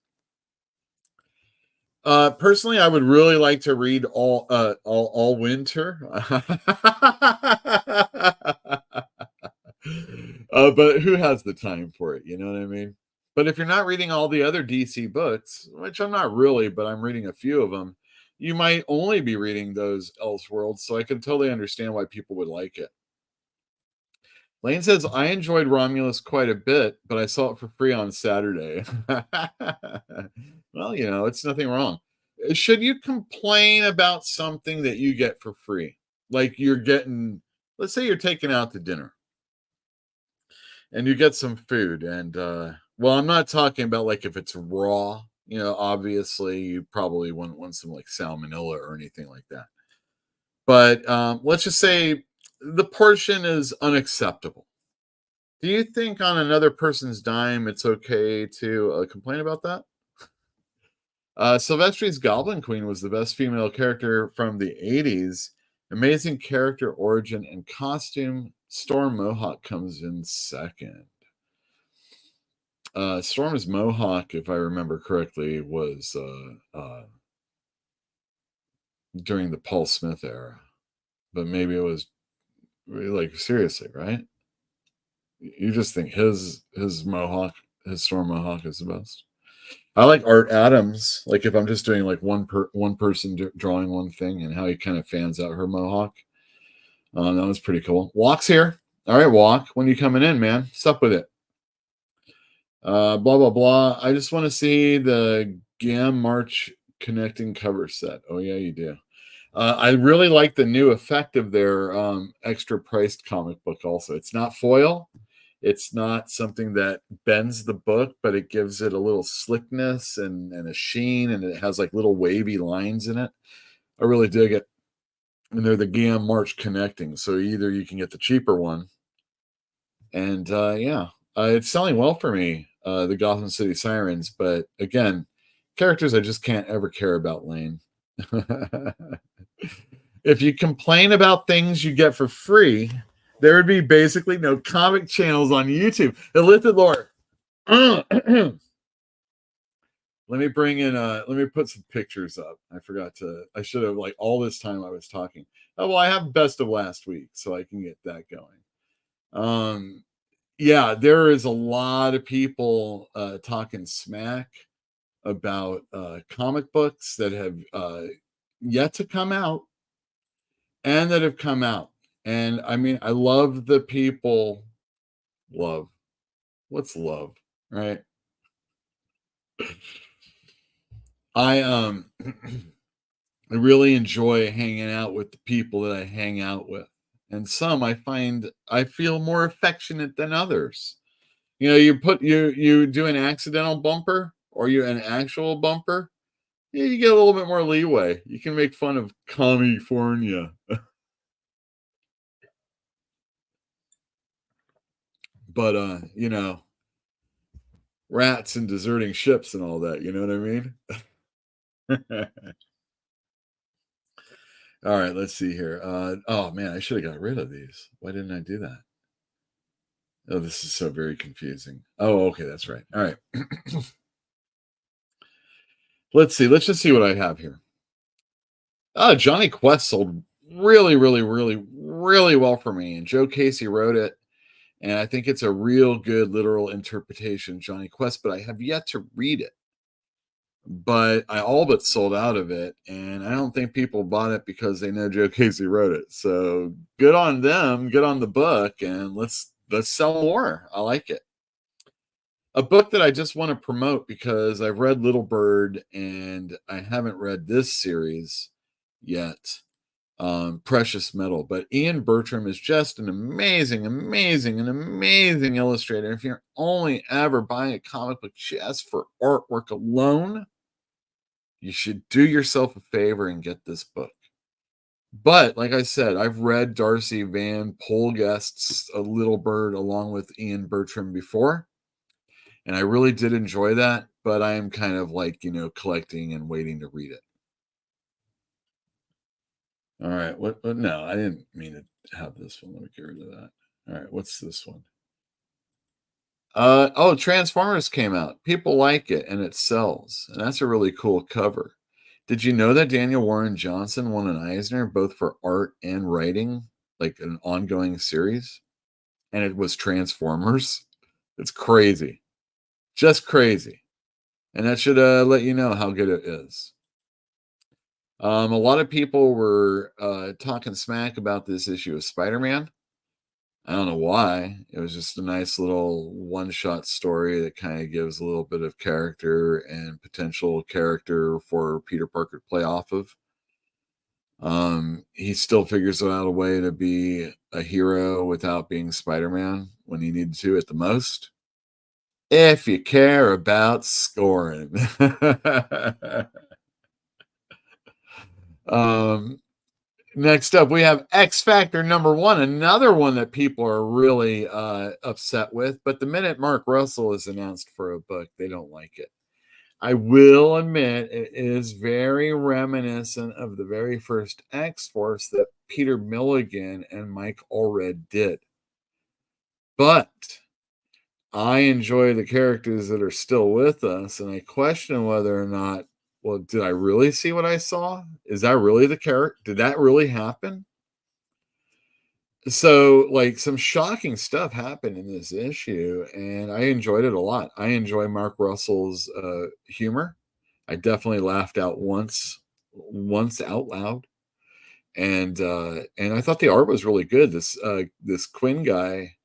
Personally, I would really like to read all winter. But who has the time for it? You know what I mean? But if you're not reading all the other DC books, which I'm not really, but I'm reading a few of them, you might only be reading those Elseworlds. So I can totally understand why people would like it. Lane says, I enjoyed Romulus quite a bit, but I saw it for free on Saturday. Well, it's nothing wrong. Should you complain about something that you get for free? Like you're getting, let's say you're taking out to dinner and you get some food and Well, I'm not talking about like if it's raw. You know, obviously you probably wouldn't want some like salmonella or anything like that. But let's just say the portion is unacceptable. Do you think on another person's dime it's okay to complain about that? Sylvester's Goblin Queen was the best female character from the 80s. Amazing character origin and costume. Storm Mohawk comes in second. Storm's Mohawk, if I remember correctly, was during the Paul Smith era. But maybe it was like seriously, right? You just think his Mohawk, his Storm Mohawk is the best. I like Art Adams. Like if I'm just doing like one person drawing one thing and how he kind of fans out her Mohawk. That was pretty cool. Walk's here. All right, Walk. When you coming in, man? What's up with it? Blah blah blah. I just want to see the Gam March connecting cover set. Oh yeah, you do. I really like the new effect of their extra priced comic book. Also, it's not foil. It's not something that bends the book, but it gives it a little slickness and a sheen, and it has like little wavy lines in it. I really dig it. And they're the Gam March connecting. So either you can get the cheaper one, and it's selling well for me, the Gotham City Sirens. But again, characters I just can't ever care about, Lane. If you complain about things you get for free, there would be basically no comic channels on YouTube. Illicit lore. Let me bring in let me put some pictures up. I should have, like, all this time I was talking. Oh well, I have best of last week, so I can get that going. Yeah, there is a lot of people talking smack about comic books that have yet to come out and that have come out. And I mean, I love the people. Love. What's love? Right? I I really enjoy hanging out with the people that I hang out with. And some I feel more affectionate than others. You know, you do an accidental bumper or you an actual bumper, yeah, you get a little bit more leeway. You can make fun of California. But you know, rats and deserting ships and all that, you know what I mean? All right, let's see here. Oh man, I should have got rid of these. Why didn't I do that? Oh, this is so very confusing. Oh, okay, that's right. All right. Let's see. Let's just see what I have here. Johnny Quest sold really, really, really, really well for me. And Joe Casey wrote it. And I think it's a real good literal interpretation of Johnny Quest, but I have yet to read it. But I all but sold out of it. And I don't think people bought it because they know Joe Casey wrote it. So good on them, good on the book, and let's sell more. I like it. A book that I just want to promote because I've read Little Bird and I haven't read this series yet, Precious Metal. But Ian Bertram is just an amazing illustrator. If you're only ever buying a comic book just for artwork alone, you should do yourself a favor and get this book. But like I said, I've read Darcy Van Polgest's A Little Bird along with Ian Bertram before. And I really did enjoy that, but I am kind of like, you know, collecting and waiting to read it. All right. What? No, I didn't mean to have this one. Let me get rid of that. All right. What's this one? Transformers came out. People like it and it sells. And that's a really cool cover. Did you know that Daniel Warren Johnson won an Eisner both for art and writing, like an ongoing series? And it was Transformers. It's crazy. Just crazy. And that should let you know how good it is. A lot of people were talking smack about this issue of Spider-Man. I don't know why. It was just a nice little one-shot story that kind of gives a little bit of character and potential character for Peter Parker to play off of. He still figures out a way to be a hero without being Spider-Man when he needed to at the most. if you care about scoring. Next up, we have X Factor #1, another one that people are really upset with. But the minute Mark Russell is announced for a book, they don't like it. I will admit it is very reminiscent of the very first X-Force that Peter Milligan and Mike Allred did. But I enjoy the characters that are still with us, and I question whether or not, well, did I really see what I saw? Is that really the character? Did that really happen? So, like, some shocking stuff happened in this issue, and I enjoyed it a lot. I enjoy Mark Russell's humor. I definitely laughed out once out loud, and I thought the art was really good. This Quinn guy,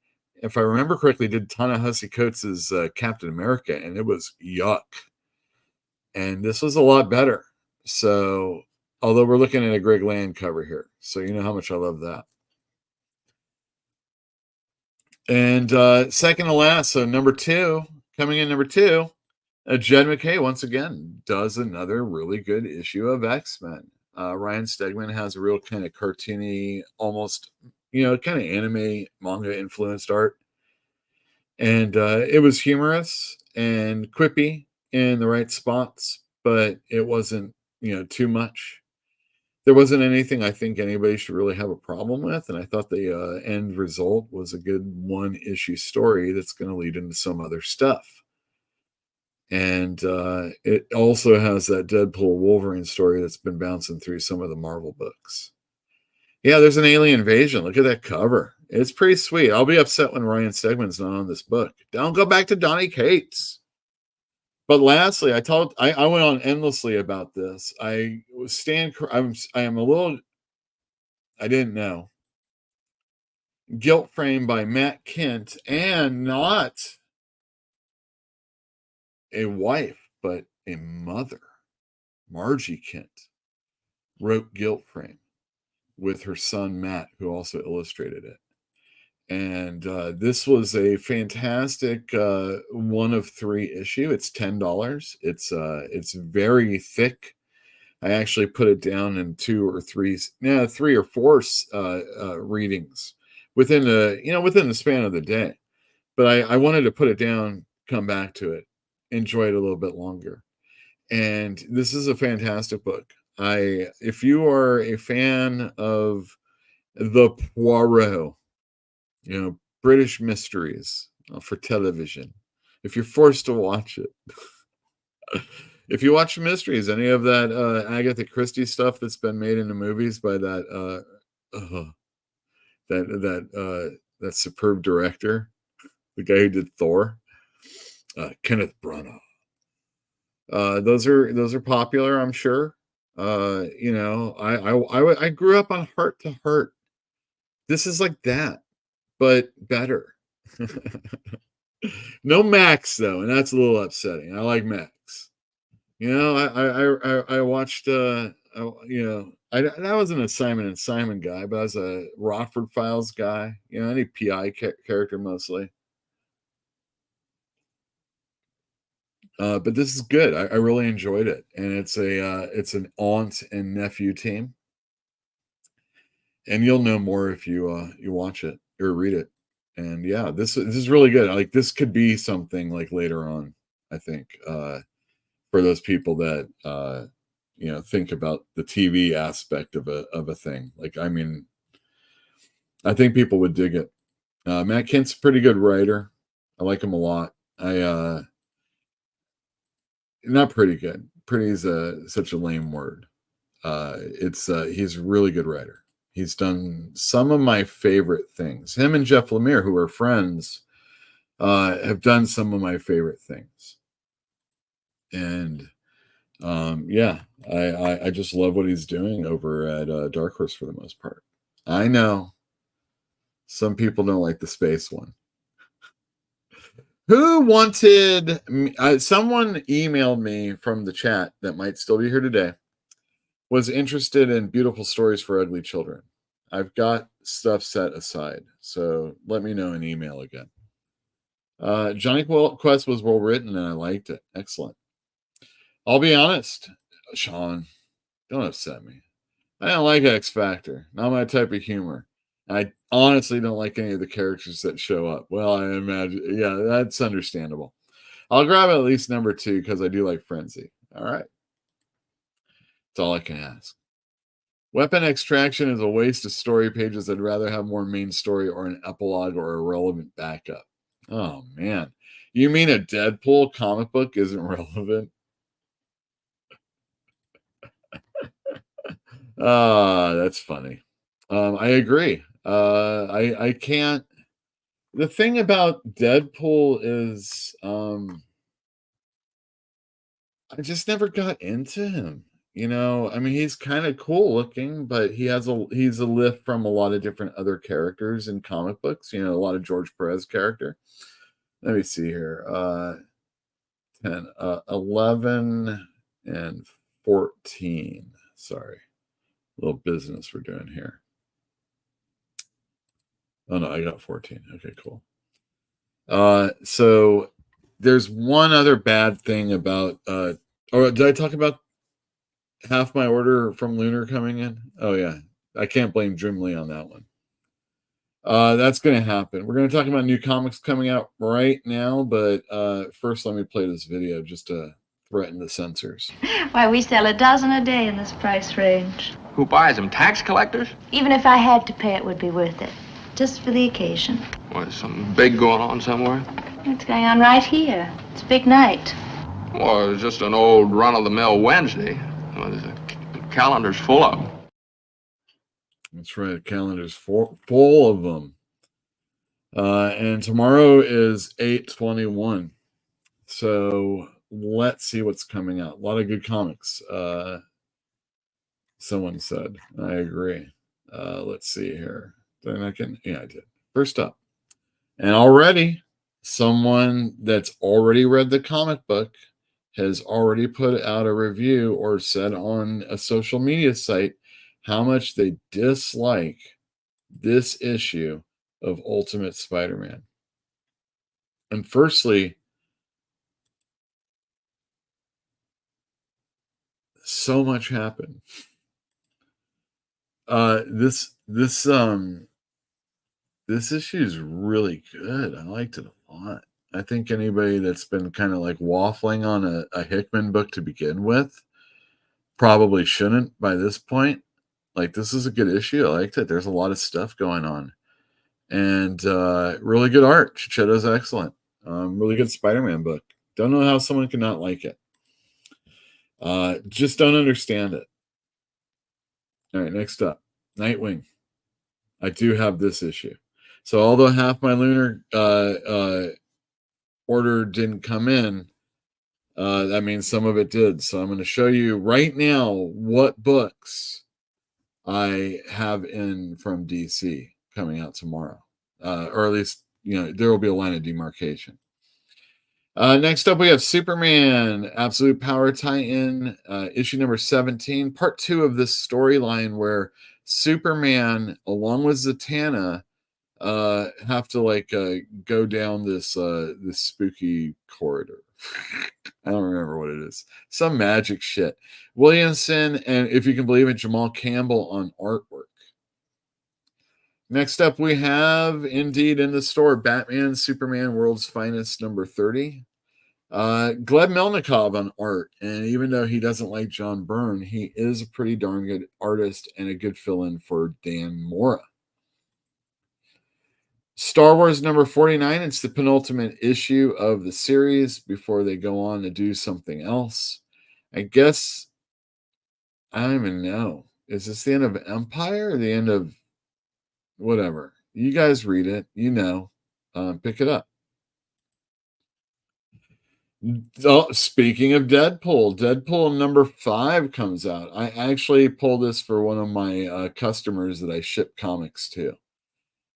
if I remember correctly, did Ta-Nehisi Coates' Captain America, and it was yuck. And this was a lot better. So, although we're looking at a Greg Land cover here, so you know how much I love that. And second to last, so number 2, coming in number 2, Jed MacKay once again does another really good issue of X-Men. Ryan Stegman has a real kind of cartoony, almost, kind of anime manga influenced art. And it was humorous and quippy in the right spots, but it wasn't, too much. There wasn't anything I think anybody should really have a problem with, and I thought the end result was a good one-issue story that's going to lead into some other stuff. And it also has that Deadpool Wolverine story that's been bouncing through some of the Marvel books. Yeah, there's an alien invasion. Look at that cover. It's pretty sweet. I'll be upset when Ryan Stegman's not on this book. Don't go back to Donny Cates. But lastly, I went on endlessly about this. I am a little, I didn't know. Guilt Frame by Matt Kent, and not a wife, but a mother. Margie Kent wrote Guilt Frame with her son Matt, who also illustrated it. And this was a fantastic 1 of 3 issue. It's $10. It's very thick. I actually put it down in 3 or 4 readings within the span of the day. But I wanted to put it down, come back to it, enjoy it a little bit longer. And this is a fantastic book. If you are a fan of the Poirot, British mysteries for television, if you're forced to watch it, if you watch mysteries, any of that Agatha Christie stuff that's been made into movies by that superb director, the guy who did Thor, Kenneth Branagh. Those are popular, I'm sure. I grew up on Heart to Heart. This is like that, but better. No Max though, and that's a little upsetting. I like Max. I watched. I wasn't a Simon and Simon guy, but I was a Rockford Files guy. Any PI character mostly. But this is good. I really enjoyed it, and it's an aunt and nephew team, and you'll know more if you watch it or read it. And yeah, this is really good. Like, this could be something like later on, I think, for those people that think about the TV aspect of a thing. Like, I mean, I think people would dig it. Matt Kent's a pretty good writer. I like him a lot. Not pretty good. Pretty is such a lame word. He's a really good writer. He's done some of my favorite things. Him and Jeff Lemire, who are friends, have done some of my favorite things. And I just love what he's doing over at Dark Horse for the most part. I know some people don't like the space one. Who wanted someone emailed me from the chat that might still be here today, was interested in Beautiful Stories for Ugly Children. I've got stuff set aside, so let me know in email again. Johnny Quest was well written and I liked it. Excellent. I'll be honest, Sean, don't upset me. I don't like X Factor. Not my type of humor. I honestly don't like any of the characters that show up. Well, I imagine, yeah, that's understandable. I'll grab at least number 2 because I do like Frenzy. All right. That's all I can ask. Weapon Extraction is a waste of story pages. I'd rather have more main story or an epilogue or a relevant backup. Oh, man. You mean a Deadpool comic book isn't relevant? That's funny. I agree. I can't. The thing about Deadpool is I just never got into him. You know, I mean, he's kind of cool looking, but he's a lift from a lot of different other characters in comic books. You know, a lot of George Perez character. Let me see here. 10, 11, and 14. Sorry. Little business we're doing here. Oh no, I got 14. Okay, cool. So there's one other bad thing about or did I talk about half my order from Lunar coming in? Oh yeah. I can't blame Dreamly on that one. That's gonna happen. We're gonna talk about new comics coming out right now, but first let me play this video just to threaten the censors. Why, we sell a dozen a day in this price range. Who buys them? Tax collectors? Even if I had to pay, it would be worth it. Just for the occasion. What, something big going on somewhere? What's going on right here? It's a big night. Well, it's just an old run-of-the-mill Wednesday. Well, the calendar's full of them. That's right. The calendar's full of them. And tomorrow is 8/21. So let's see what's coming out. A lot of good comics. Someone said. I agree. Let's see here. Did I can? Yeah, I did. First up. And already, someone that's already read the comic book has already put out a review or said on a social media site how much they dislike this issue of Ultimate Spider-Man. And firstly, so much happened. This issue is really good. I liked it a lot. I think anybody that's been kind of like waffling on a Hickman book to begin with probably shouldn't by this point. Like, this is a good issue. I liked it. There's a lot of stuff going on. And really good art. Chichetto's excellent. Really good Spider-Man book. Don't know how someone can not like it. Just don't understand it. All right, next up. Nightwing. I do have this issue. So although half my Lunar order didn't come in, that means some of it did. So I'm going to show you right now what books I have in from DC coming out tomorrow. Or at least, you know, there will be a line of demarcation. Next up, we have Superman Absolute Power Tie-In, issue number 17, part 2 of this storyline where Superman, along with Zatanna, have to like go down this spooky corridor. I don't remember what it is. Some magic shit. Williamson and, if you can believe it, Jamal Campbell on artwork. Next up, we have indeed in the store Batman Superman World's Finest number 30. Gleb Melnikov on art, and even though he doesn't like John Byrne, he is a pretty darn good artist and a good fill-in for Dan Mora. Star Wars number 49. It's the penultimate issue of the series before they go on to do something else. I guess, I don't even know. Is this the end of Empire or the end of whatever? You guys read it. You know. Pick it up. Oh, speaking of Deadpool number 5 comes out. I actually pulled this for one of my customers that I ship comics to.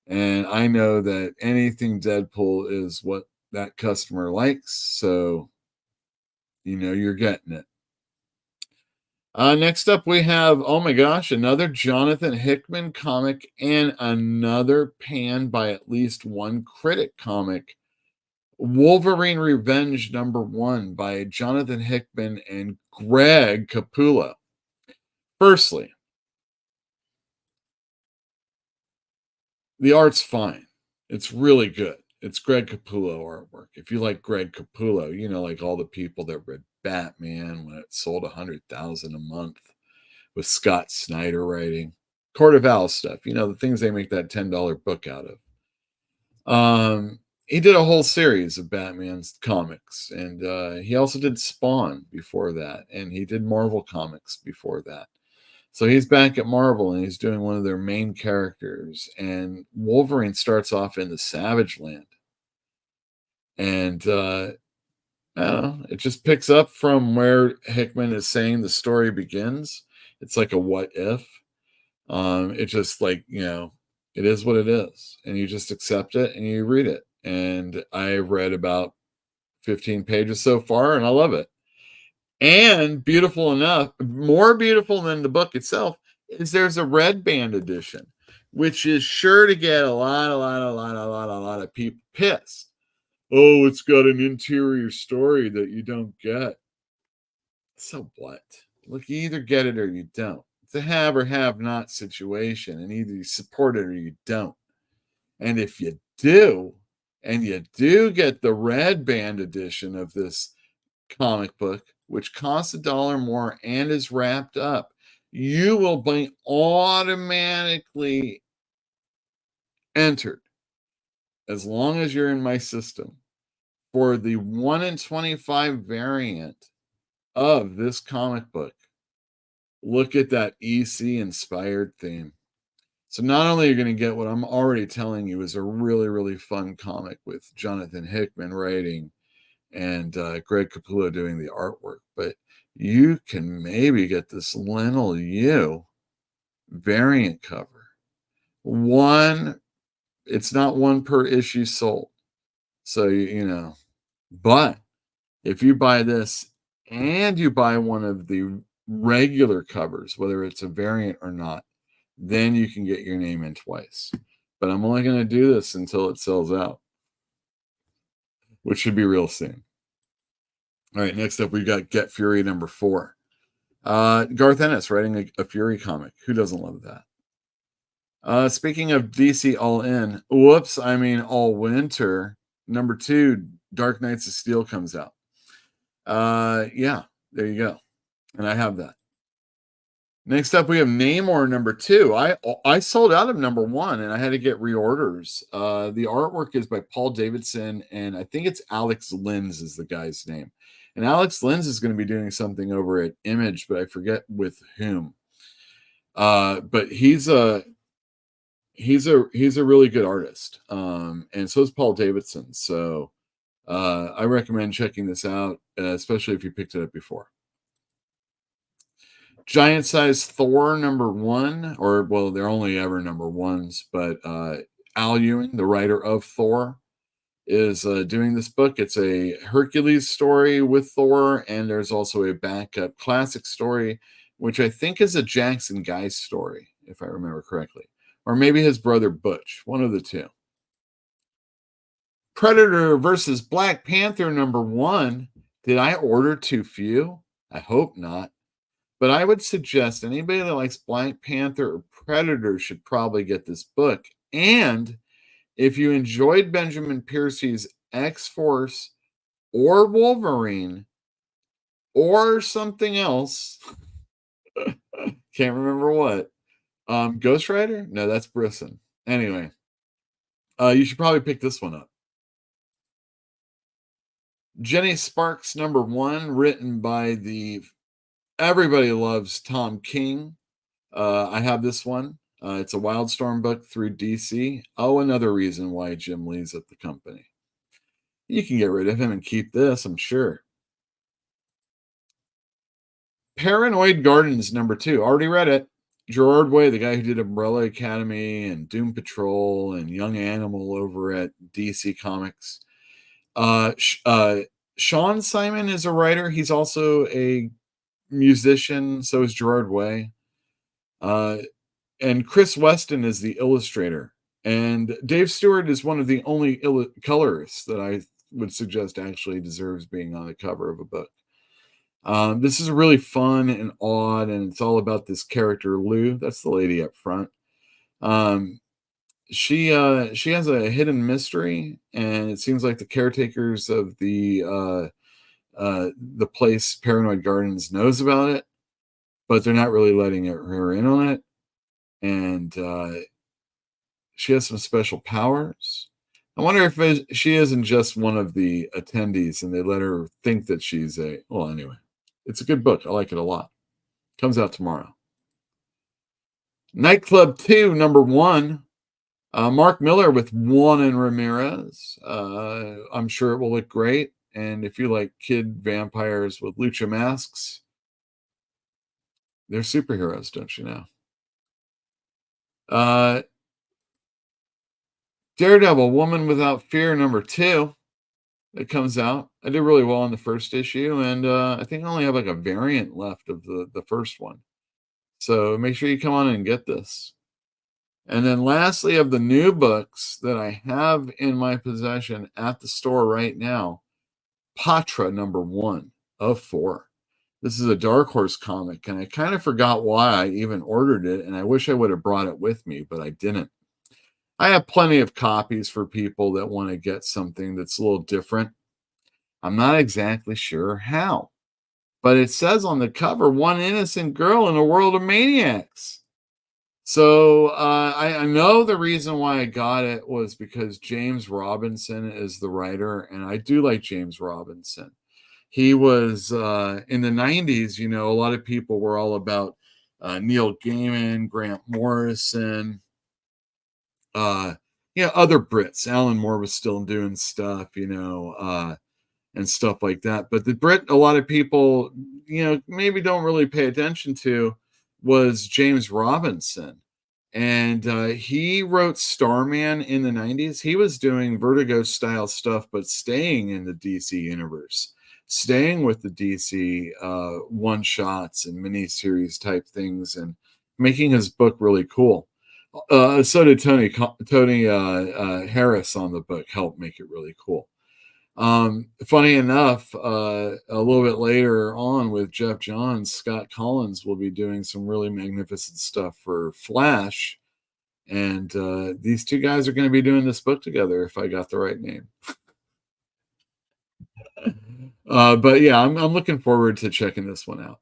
And I know that anything Deadpool is what that customer likes. So, you know, you're getting it. Next up, we have, oh my gosh, another Jonathan Hickman comic and another panned by at least one critic comic Wolverine Revenge #1 by Jonathan Hickman and Greg Capullo. Firstly, the art's fine. It's really good. It's Greg Capullo artwork. If you like Greg Capullo, you know, like all the people that read Batman when it sold 100,000 a month with Scott Snyder writing, Court of Owls stuff, you know, the things they make that $10 book out of. He did a whole series of Batman's comics, and he also did Spawn before that, and he did Marvel comics before that. So he's back at Marvel, and he's doing one of their main characters, and Wolverine starts off in the Savage Land. And I don't know, it just picks up from where Hickman is saying the story begins. It's like a what if. It just like, you know, it is what it is, and you just accept it and you read it. And I've read about 15 pages so far, and I love it. And beautiful enough, more beautiful than the book itself, is there's a red band edition, which is sure to get a lot of people pissed. Oh, it's got an interior story that you don't get. So what? Look, you either get it or you don't. It's a have or have not situation, and either you support it or you don't. And if you do, and you do get the red band edition of this comic book, which costs $1 more and is wrapped up, you will be automatically entered, as long as you're in my system, for the 1 in 25 variant of this comic book. Look at that EC inspired theme. So not only are you going to get what I'm already telling you is a really, really fun comic with Jonathan Hickman writing and Greg Capullo doing the artwork, but you can maybe get this Lionel Yu variant cover. It's not one per issue sold. So, you know, but if you buy this and you buy one of the regular covers, whether it's a variant or not, then you can get your name in twice. But I'm only going to do this until it sells out, which should be real soon. All right, next up, we've got Get Fury #4. Garth Ennis writing a Fury comic. Who doesn't love that? Speaking of DC All In, All Winter, #2, Dark Knights of Steel comes out. Yeah, there you go. And I have that. Next up, we have Namor #2. I sold out of #1, and I had to get reorders. The artwork is by Paul Davidson, and I think it's Alex Linz is the guy's name. And Alex Linz is going to be doing something over at Image, but I forget with whom. But he's a really good artist, and so is Paul Davidson. So I recommend checking this out, especially if you picked it up before. Giant Size Thor #1, or well, they're only ever #1s, but Al Ewing, the writer of Thor, is doing this book. It's a Hercules story with Thor, and there's also a backup classic story, which I think is a Jackson Guy story, if I remember correctly. Or maybe his brother Butch, one of the two. Predator versus Black Panther #1. Did I order too few? I hope not. But I would suggest anybody that likes Black Panther or Predator should probably get this book. And if you enjoyed Benjamin Piercy's X-Force or Wolverine or something else, can't remember what, Ghost Rider? No, that's Brisson. Anyway, you should probably pick this one up. Jenny Sparks #1, written by everybody loves Tom King. I have this one. It's a Wildstorm book through DC. Oh, another reason why Jim Lee's at the company. You can get rid of him and keep this, I'm sure. Paranoid Gardens #2. Already read it. Gerard Way, the guy who did Umbrella Academy and Doom Patrol and Young Animal over at DC Comics. Sean Simon is a writer. He's also a musician. So is Gerard Way. And Chris Weston is the illustrator. And Dave Stewart is one of the only colorists that I would suggest actually deserves being on the cover of a book. This is really fun and odd, and it's all about this character Lou. That's the lady up front. She has a hidden mystery, and it seems like the caretakers of the place Paranoid Gardens knows about it, but they're not really letting her in on it. And she has some special powers. I wonder if she isn't just one of the attendees and they let her think that she's well, anyway, it's a good book. I like it a lot. Comes out tomorrow. Nightclub 2, number 1. Mark Miller with Juan and Ramirez. I'm sure it will look great. And if you like kid vampires with lucha masks, they're superheroes, don't you know? Daredevil, Woman Without Fear, number 2. It comes out. I did really well on the first issue, and I think I only have like a variant left of the first one. So make sure you come on and get this. And then lastly, of the new books that I have in my possession at the store right now, Patra, number 1 of 4. This is a Dark Horse comic, and I kind of forgot why I even ordered it, and I wish I would have brought it with me, but I didn't. I have plenty of copies for people that want to get something that's a little different. I'm not exactly sure how, but it says on the cover, one innocent girl in a world of maniacs. So I know the reason why I got it was because James Robinson is the writer, and I do like James Robinson. He was in the 90s, you know, a lot of people were all about Neil Gaiman, Grant Morrison, other Brits. Alan Moore was still doing stuff, and stuff like that. But the Brit, a lot of people, maybe don't really pay attention to was James Robinson. And he wrote Starman in the 90s. He was doing Vertigo style stuff, but staying in the DC universe, staying with the DC one shots and miniseries type things and making his book really cool. So did Tony Harris on the book, helped make it really cool. Funny enough, a little bit later on with Jeff Johns, Scott Collins will be doing some really magnificent stuff for Flash. And these two guys are going to be doing this book together, if I got the right name. But yeah, I'm looking forward to checking this one out.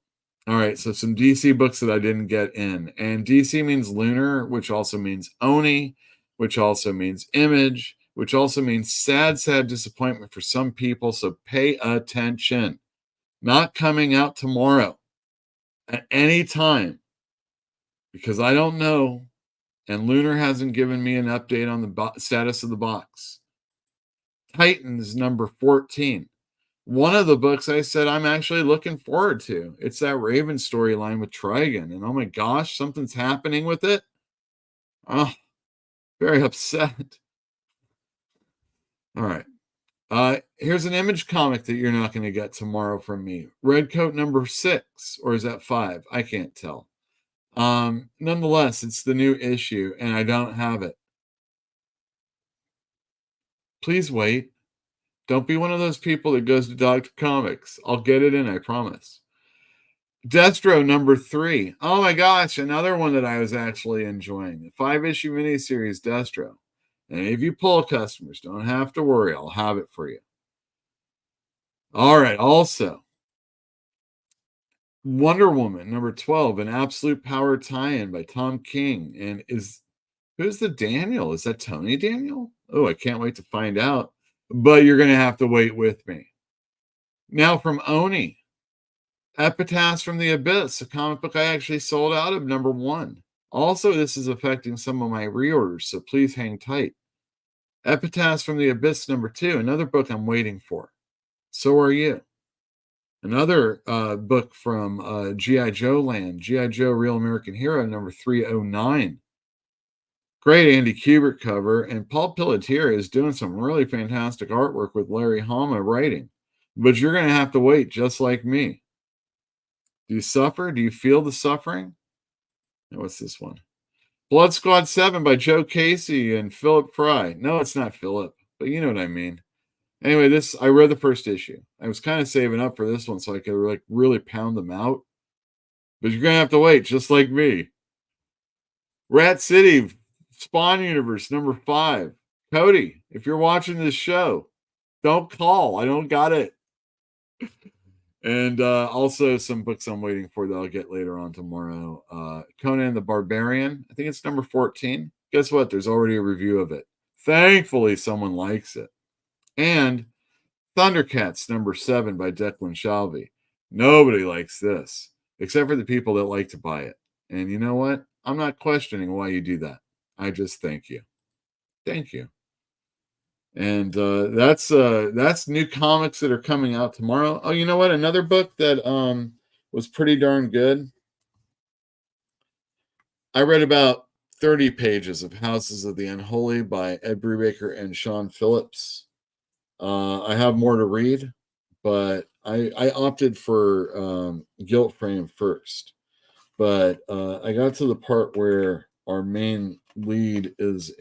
All right, so some DC books that I didn't get in. And DC means lunar, which also means Oni, which also means image, which also means sad, sad disappointment for some people. So pay attention. Not coming out tomorrow at any time because I don't know. And Lunar hasn't given me an update on the status of the box. Titans number 14. One of the books I said I'm actually looking forward to. It's that Raven storyline with Trigon. And oh my gosh, something's happening with it. Oh, very upset. All right. Here's an Image comic that you're not going to get tomorrow from me. Redcoat number 6, or is that 5? I can't tell. Nonetheless, it's the new issue, and I don't have it. Please wait. Don't be one of those people that goes to Dr. Comics. I'll get it in, I promise. Destro number 3. Oh my gosh, another one that I was actually enjoying. The 5-issue miniseries Destro. And if you pull customers, don't have to worry. I'll have it for you. All right. Also, Wonder Woman number 12, an Absolute Power tie-in by Tom King. And who's the Daniel? Is that Tony Daniel? Oh, I can't wait to find out. But you're going to have to wait with me. Now from Oni, Epitaphs from the Abyss, a comic book I actually sold out of number 1. Also, this is affecting some of my reorders, so please hang tight. Epitaphs from the Abyss number 2, another book I'm waiting for. So are you. Another book from G.I. Joe Land, G.I. Joe Real American Hero number 309. Great Andy Kubert cover, and Paul Pelletier is doing some really fantastic artwork with Larry Hama writing. But you're going to have to wait just like me. Do you suffer? Do you feel the suffering? Now, what's this one? Blood Squad 7 by Joe Casey and Philip Fry. No, it's not Philip, but you know what I mean. Anyway, I read the first issue. I was kind of saving up for this one so I could like really pound them out. But you're gonna have to wait, just like me. Rat City, Spawn Universe, number 5. Cody, if you're watching this show, don't call. I don't got it. And also some books I'm waiting for that I'll get later on tomorrow. Conan the Barbarian. I think it's number 14. Guess what? There's already a review of it. Thankfully, someone likes it. And Thundercats, number 7 by Declan Shalvey. Nobody likes this, except for the people that like to buy it. And you know what? I'm not questioning why you do that. I just thank you. Thank you. And that's new comics that are coming out tomorrow. Oh, you know what? Another book that was pretty darn good. I read about 30 pages of Houses of the Unholy by Ed Brubaker and Sean Phillips. I have more to read, but I opted for Guilt Frame first. But I got to the part where our main lead is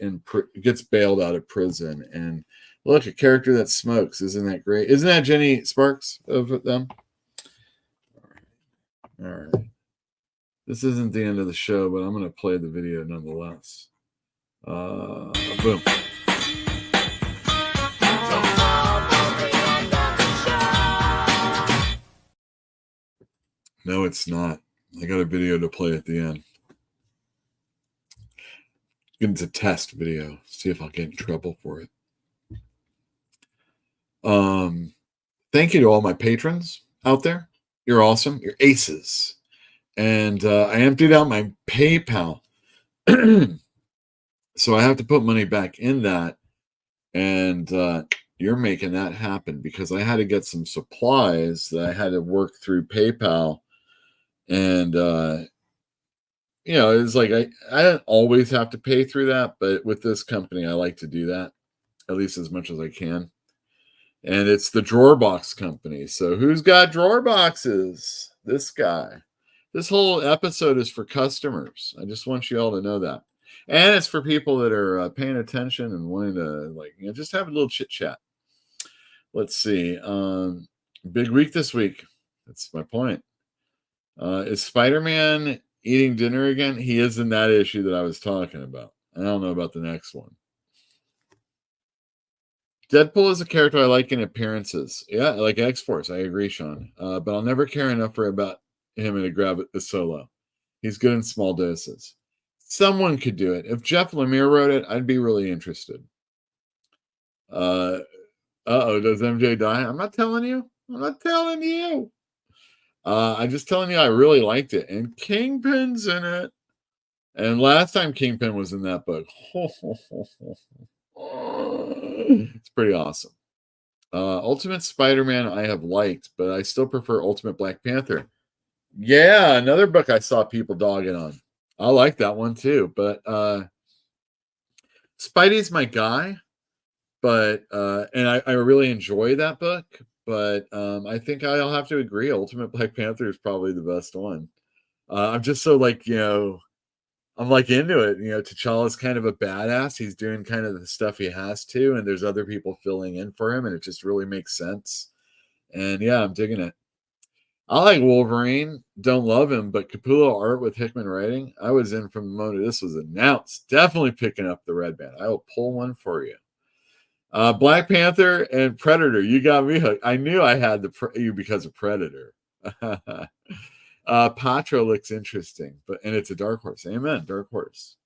gets bailed out of prison, and look, a character that smokes. Isn't that great? Isn't that Jenny Sparks of them? All right. This isn't the end of the show, but I'm going to play the video nonetheless. Boom. No, it's not. I got a video to play at the end. It's a test video. See if I'll get in trouble for it. Thank you to all my patrons out there. You're awesome. You're aces. And I emptied out my PayPal. So I have to put money back in that. And you're making that happen because I had to get some supplies that I had to work through PayPal. And, it's like I don't always have to pay through that. But with this company, I like to do that at least as much as I can. And it's the Drawer Box Company. So who's got drawer boxes? This guy. This whole episode is for customers. I just want you all to know that. And it's for people that are paying attention and wanting to just have a little chit chat. Let's see. Big week this week. That's my point. Is Spider-Man eating dinner again? He is in that issue that I was talking about. I don't know about the next one. Deadpool is a character I like in appearances. Yeah, like X-Force. I agree, Sean. But I'll never care enough for about him to grab it solo. He's good in small doses. Someone could do it. If Jeff Lemire wrote it, I'd be really interested. Does MJ die? I'm not telling you. I'm just telling you I really liked it. And Kingpin's in it. And last time Kingpin was in that book. It's pretty awesome. Ultimate Spider-Man I have liked, but I still prefer Ultimate Black Panther. Yeah, another book I saw people dogging on. I like that one too, but Spidey's my guy, but and I really enjoy that book, but I think I'll have to agree Ultimate Black Panther is probably the best one. I'm just so I'm into it. T'Challa's kind of a badass. He's doing kind of the stuff he has to, and there's other people filling in for him, and it just really makes sense. And yeah, I'm digging it. I like Wolverine. Don't love him, but Capullo art with Hickman writing. I was in from the moment this was announced. Definitely picking up the red band. I will pull one for you. Black Panther and Predator. You got me hooked. I knew I had you because of Predator. Patra looks interesting, and it's a dark horse. Amen, dark horse.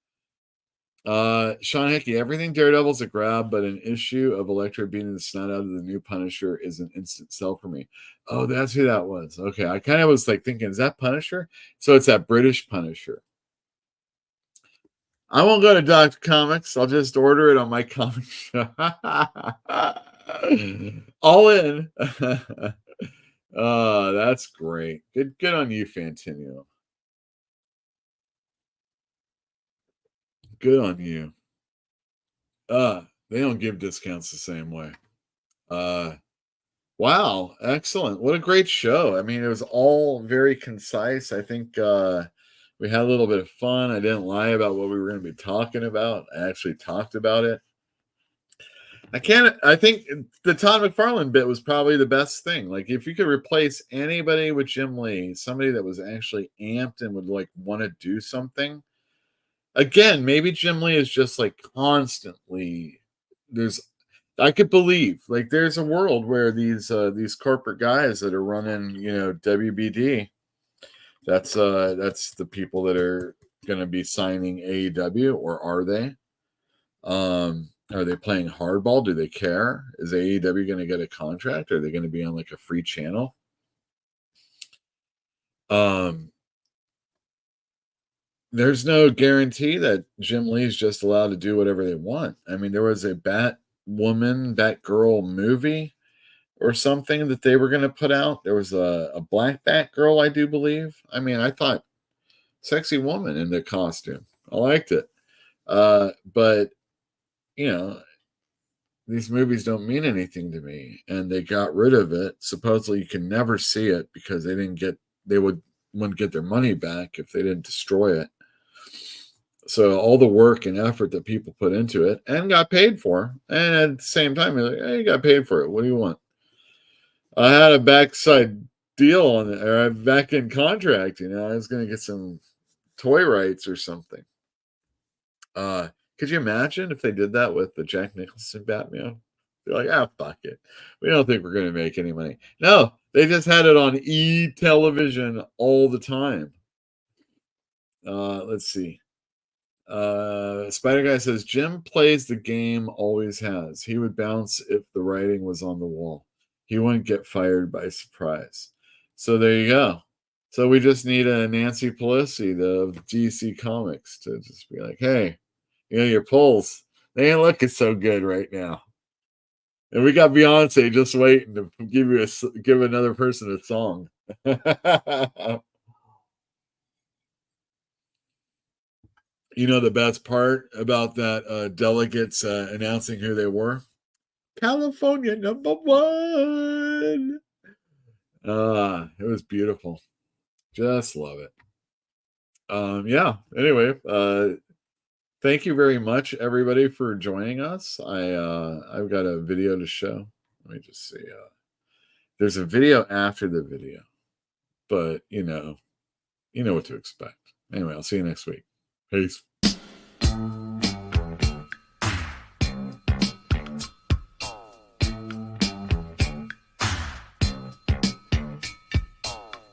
Sean Hickey, everything Daredevil's a grab, but an issue of Elektra beating the snot out of the new Punisher is an instant sell for me. Oh, that's who that was. Okay, I kind of was thinking, is that Punisher? So it's that British Punisher. I won't go to Dr. Comics. I'll just order it on my comic shop. All in. That's great. Good on you, Fantinio. Good on you. They don't give discounts the same way. Wow, excellent. What a great show. I mean, it was all very concise. I think we had a little bit of fun. I didn't lie about what we were going to be talking about. I actually talked about it. I think the Todd McFarlane bit was probably the best thing. Like, if you could replace anybody with Jim Lee, somebody that was actually amped and would like want to do something. Again, maybe Jim Lee is just like constantly I could believe like there's a world where these corporate guys that are running, WBD, that's the people that are going to be signing AEW, or are they? Are they playing hardball? Do they care? Is AEW going to get a contract? Are they going to be on like a free channel? There's no guarantee that Jim Lee is just allowed to do whatever they want. I mean, there was a Batgirl movie or something that they were going to put out. There was a black Batgirl, I do believe. I mean, I thought sexy woman in the costume. I liked it. But these movies don't mean anything to me, and they got rid of it. Supposedly you can never see it because they wouldn't get their money back if they didn't destroy it. So all the work and effort that people put into it and got paid for, and at the same time, you're like, hey, you got paid for it. What do you want? I had a backside deal on it, or a back end contract. I was going to get some toy rights or something. Could you imagine if they did that with the Jack Nicholson Batman? They're like, fuck it. We don't think we're going to make any money. No, they just had it on television all the time. Let's see. Spider Guy says, Jim plays the game, always has. He would bounce if the writing was on the wall. He wouldn't get fired by surprise. So there you go. So we just need a Nancy Pelosi of DC Comics to just be like, hey, your polls, they ain't looking so good right now. And we got Beyonce just waiting to give another person a song. The best part about that delegates announcing who they were? California #1. It was beautiful. Just love it. Anyway, thank you very much, everybody, for joining us. I've got a video to show. Let me just see. There's a video after the video, but you know what to expect. Anyway, I'll see you next week. Peace.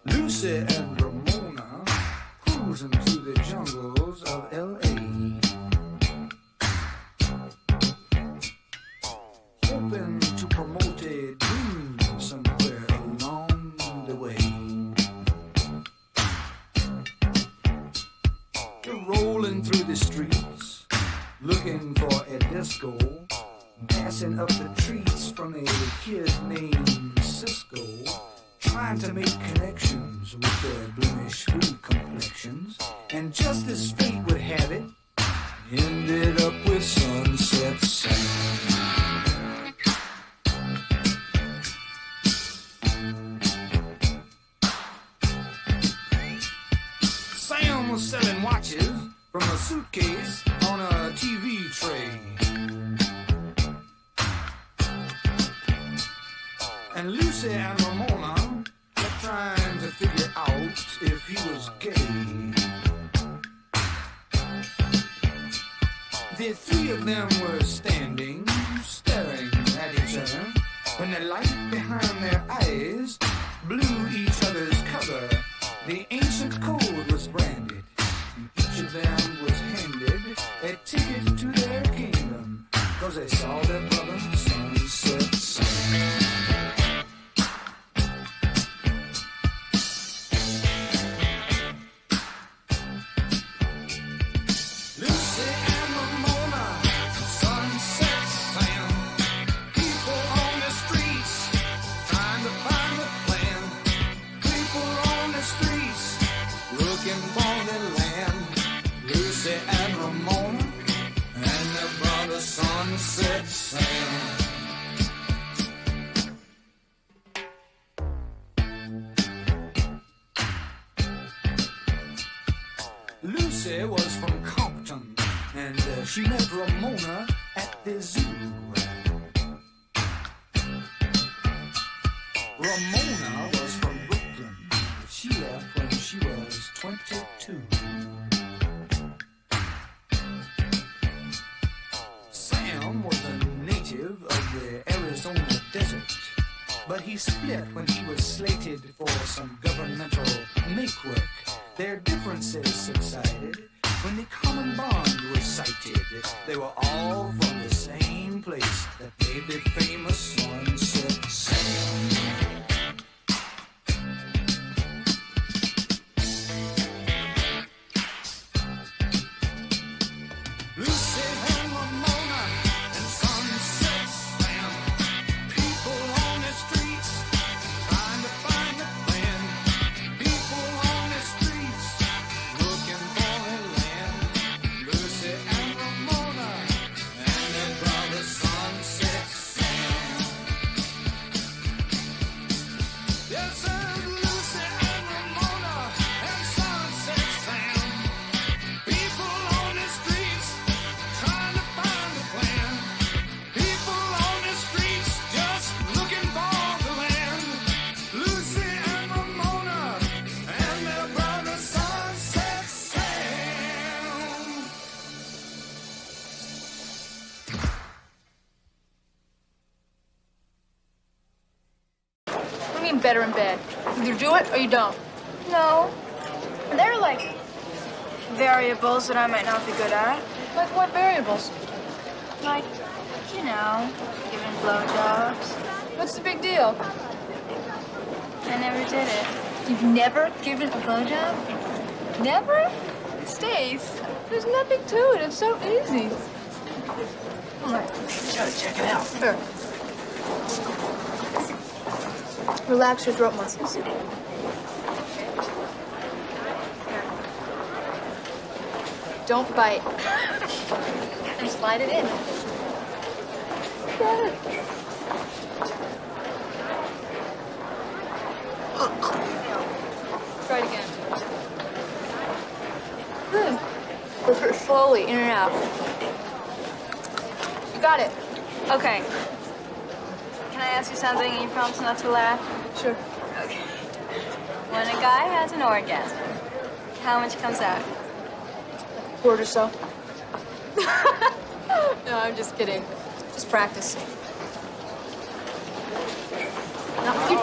Lucy and Ramona cruising through the jungles of L.A. Hoping to promote a dream somewhere along the way. They're rolling through the streets, looking for a disco, passing up the treats from a kid named Cisco, trying to make connections with their bluish blue complexions, and just as fate would have it, ended up with Sunset Sam. Sam was selling watches from a suitcase on a TV tray. And Lucy and Ramona kept trying to figure out if he was gay. The three of them were standing, staring at each other, when the light behind their eyes blew each other's cover. The ancient code was branded, and each of them was handed a ticket to their kingdom, 'cause they saw their brother Sunset Sam. Lucy was from Compton, and she met Ramona at the zoo. Ramona was from Brooklyn. She left when she was 22. Sam was a native of the Arizona desert, but he split when he was slated for some governmental make-work. Their differences subsided when the common bond was sighted. They were all from the same place that made the famous Sunset Sam. Lucy and Ramona and Sunset Sam. People on the streets trying to find a plan. People on the streets looking for a land. Lucy and Ramona and their brother Sunset Sam. Yes, sir, Lucy and Ramona and Sunset Sam. People on the streets trying to find a plan. People on the streets just looking for the land. Lucy and Ramona and their brother Sunset Sam. What do you mean better in bed? Either do it or you don't. No. There are like variables that I might not be good at. Like what variables? Like, you know, giving blowjobs. What's the big deal? I never did it. You've never given a blowjob? Never? Stace, there's nothing to it. It's so easy. Come on. You gotta check it out. Sure. Relax your throat muscles. Don't bite. And slide it in. Good. Try it again. Good. Push it slowly in and out. You got it. Okay. Can I ask you something and you promise not to laugh? Sure. Okay. When a guy has an orgasm, how much comes out? A quart or so. No, I'm just kidding. Just practice. Now, you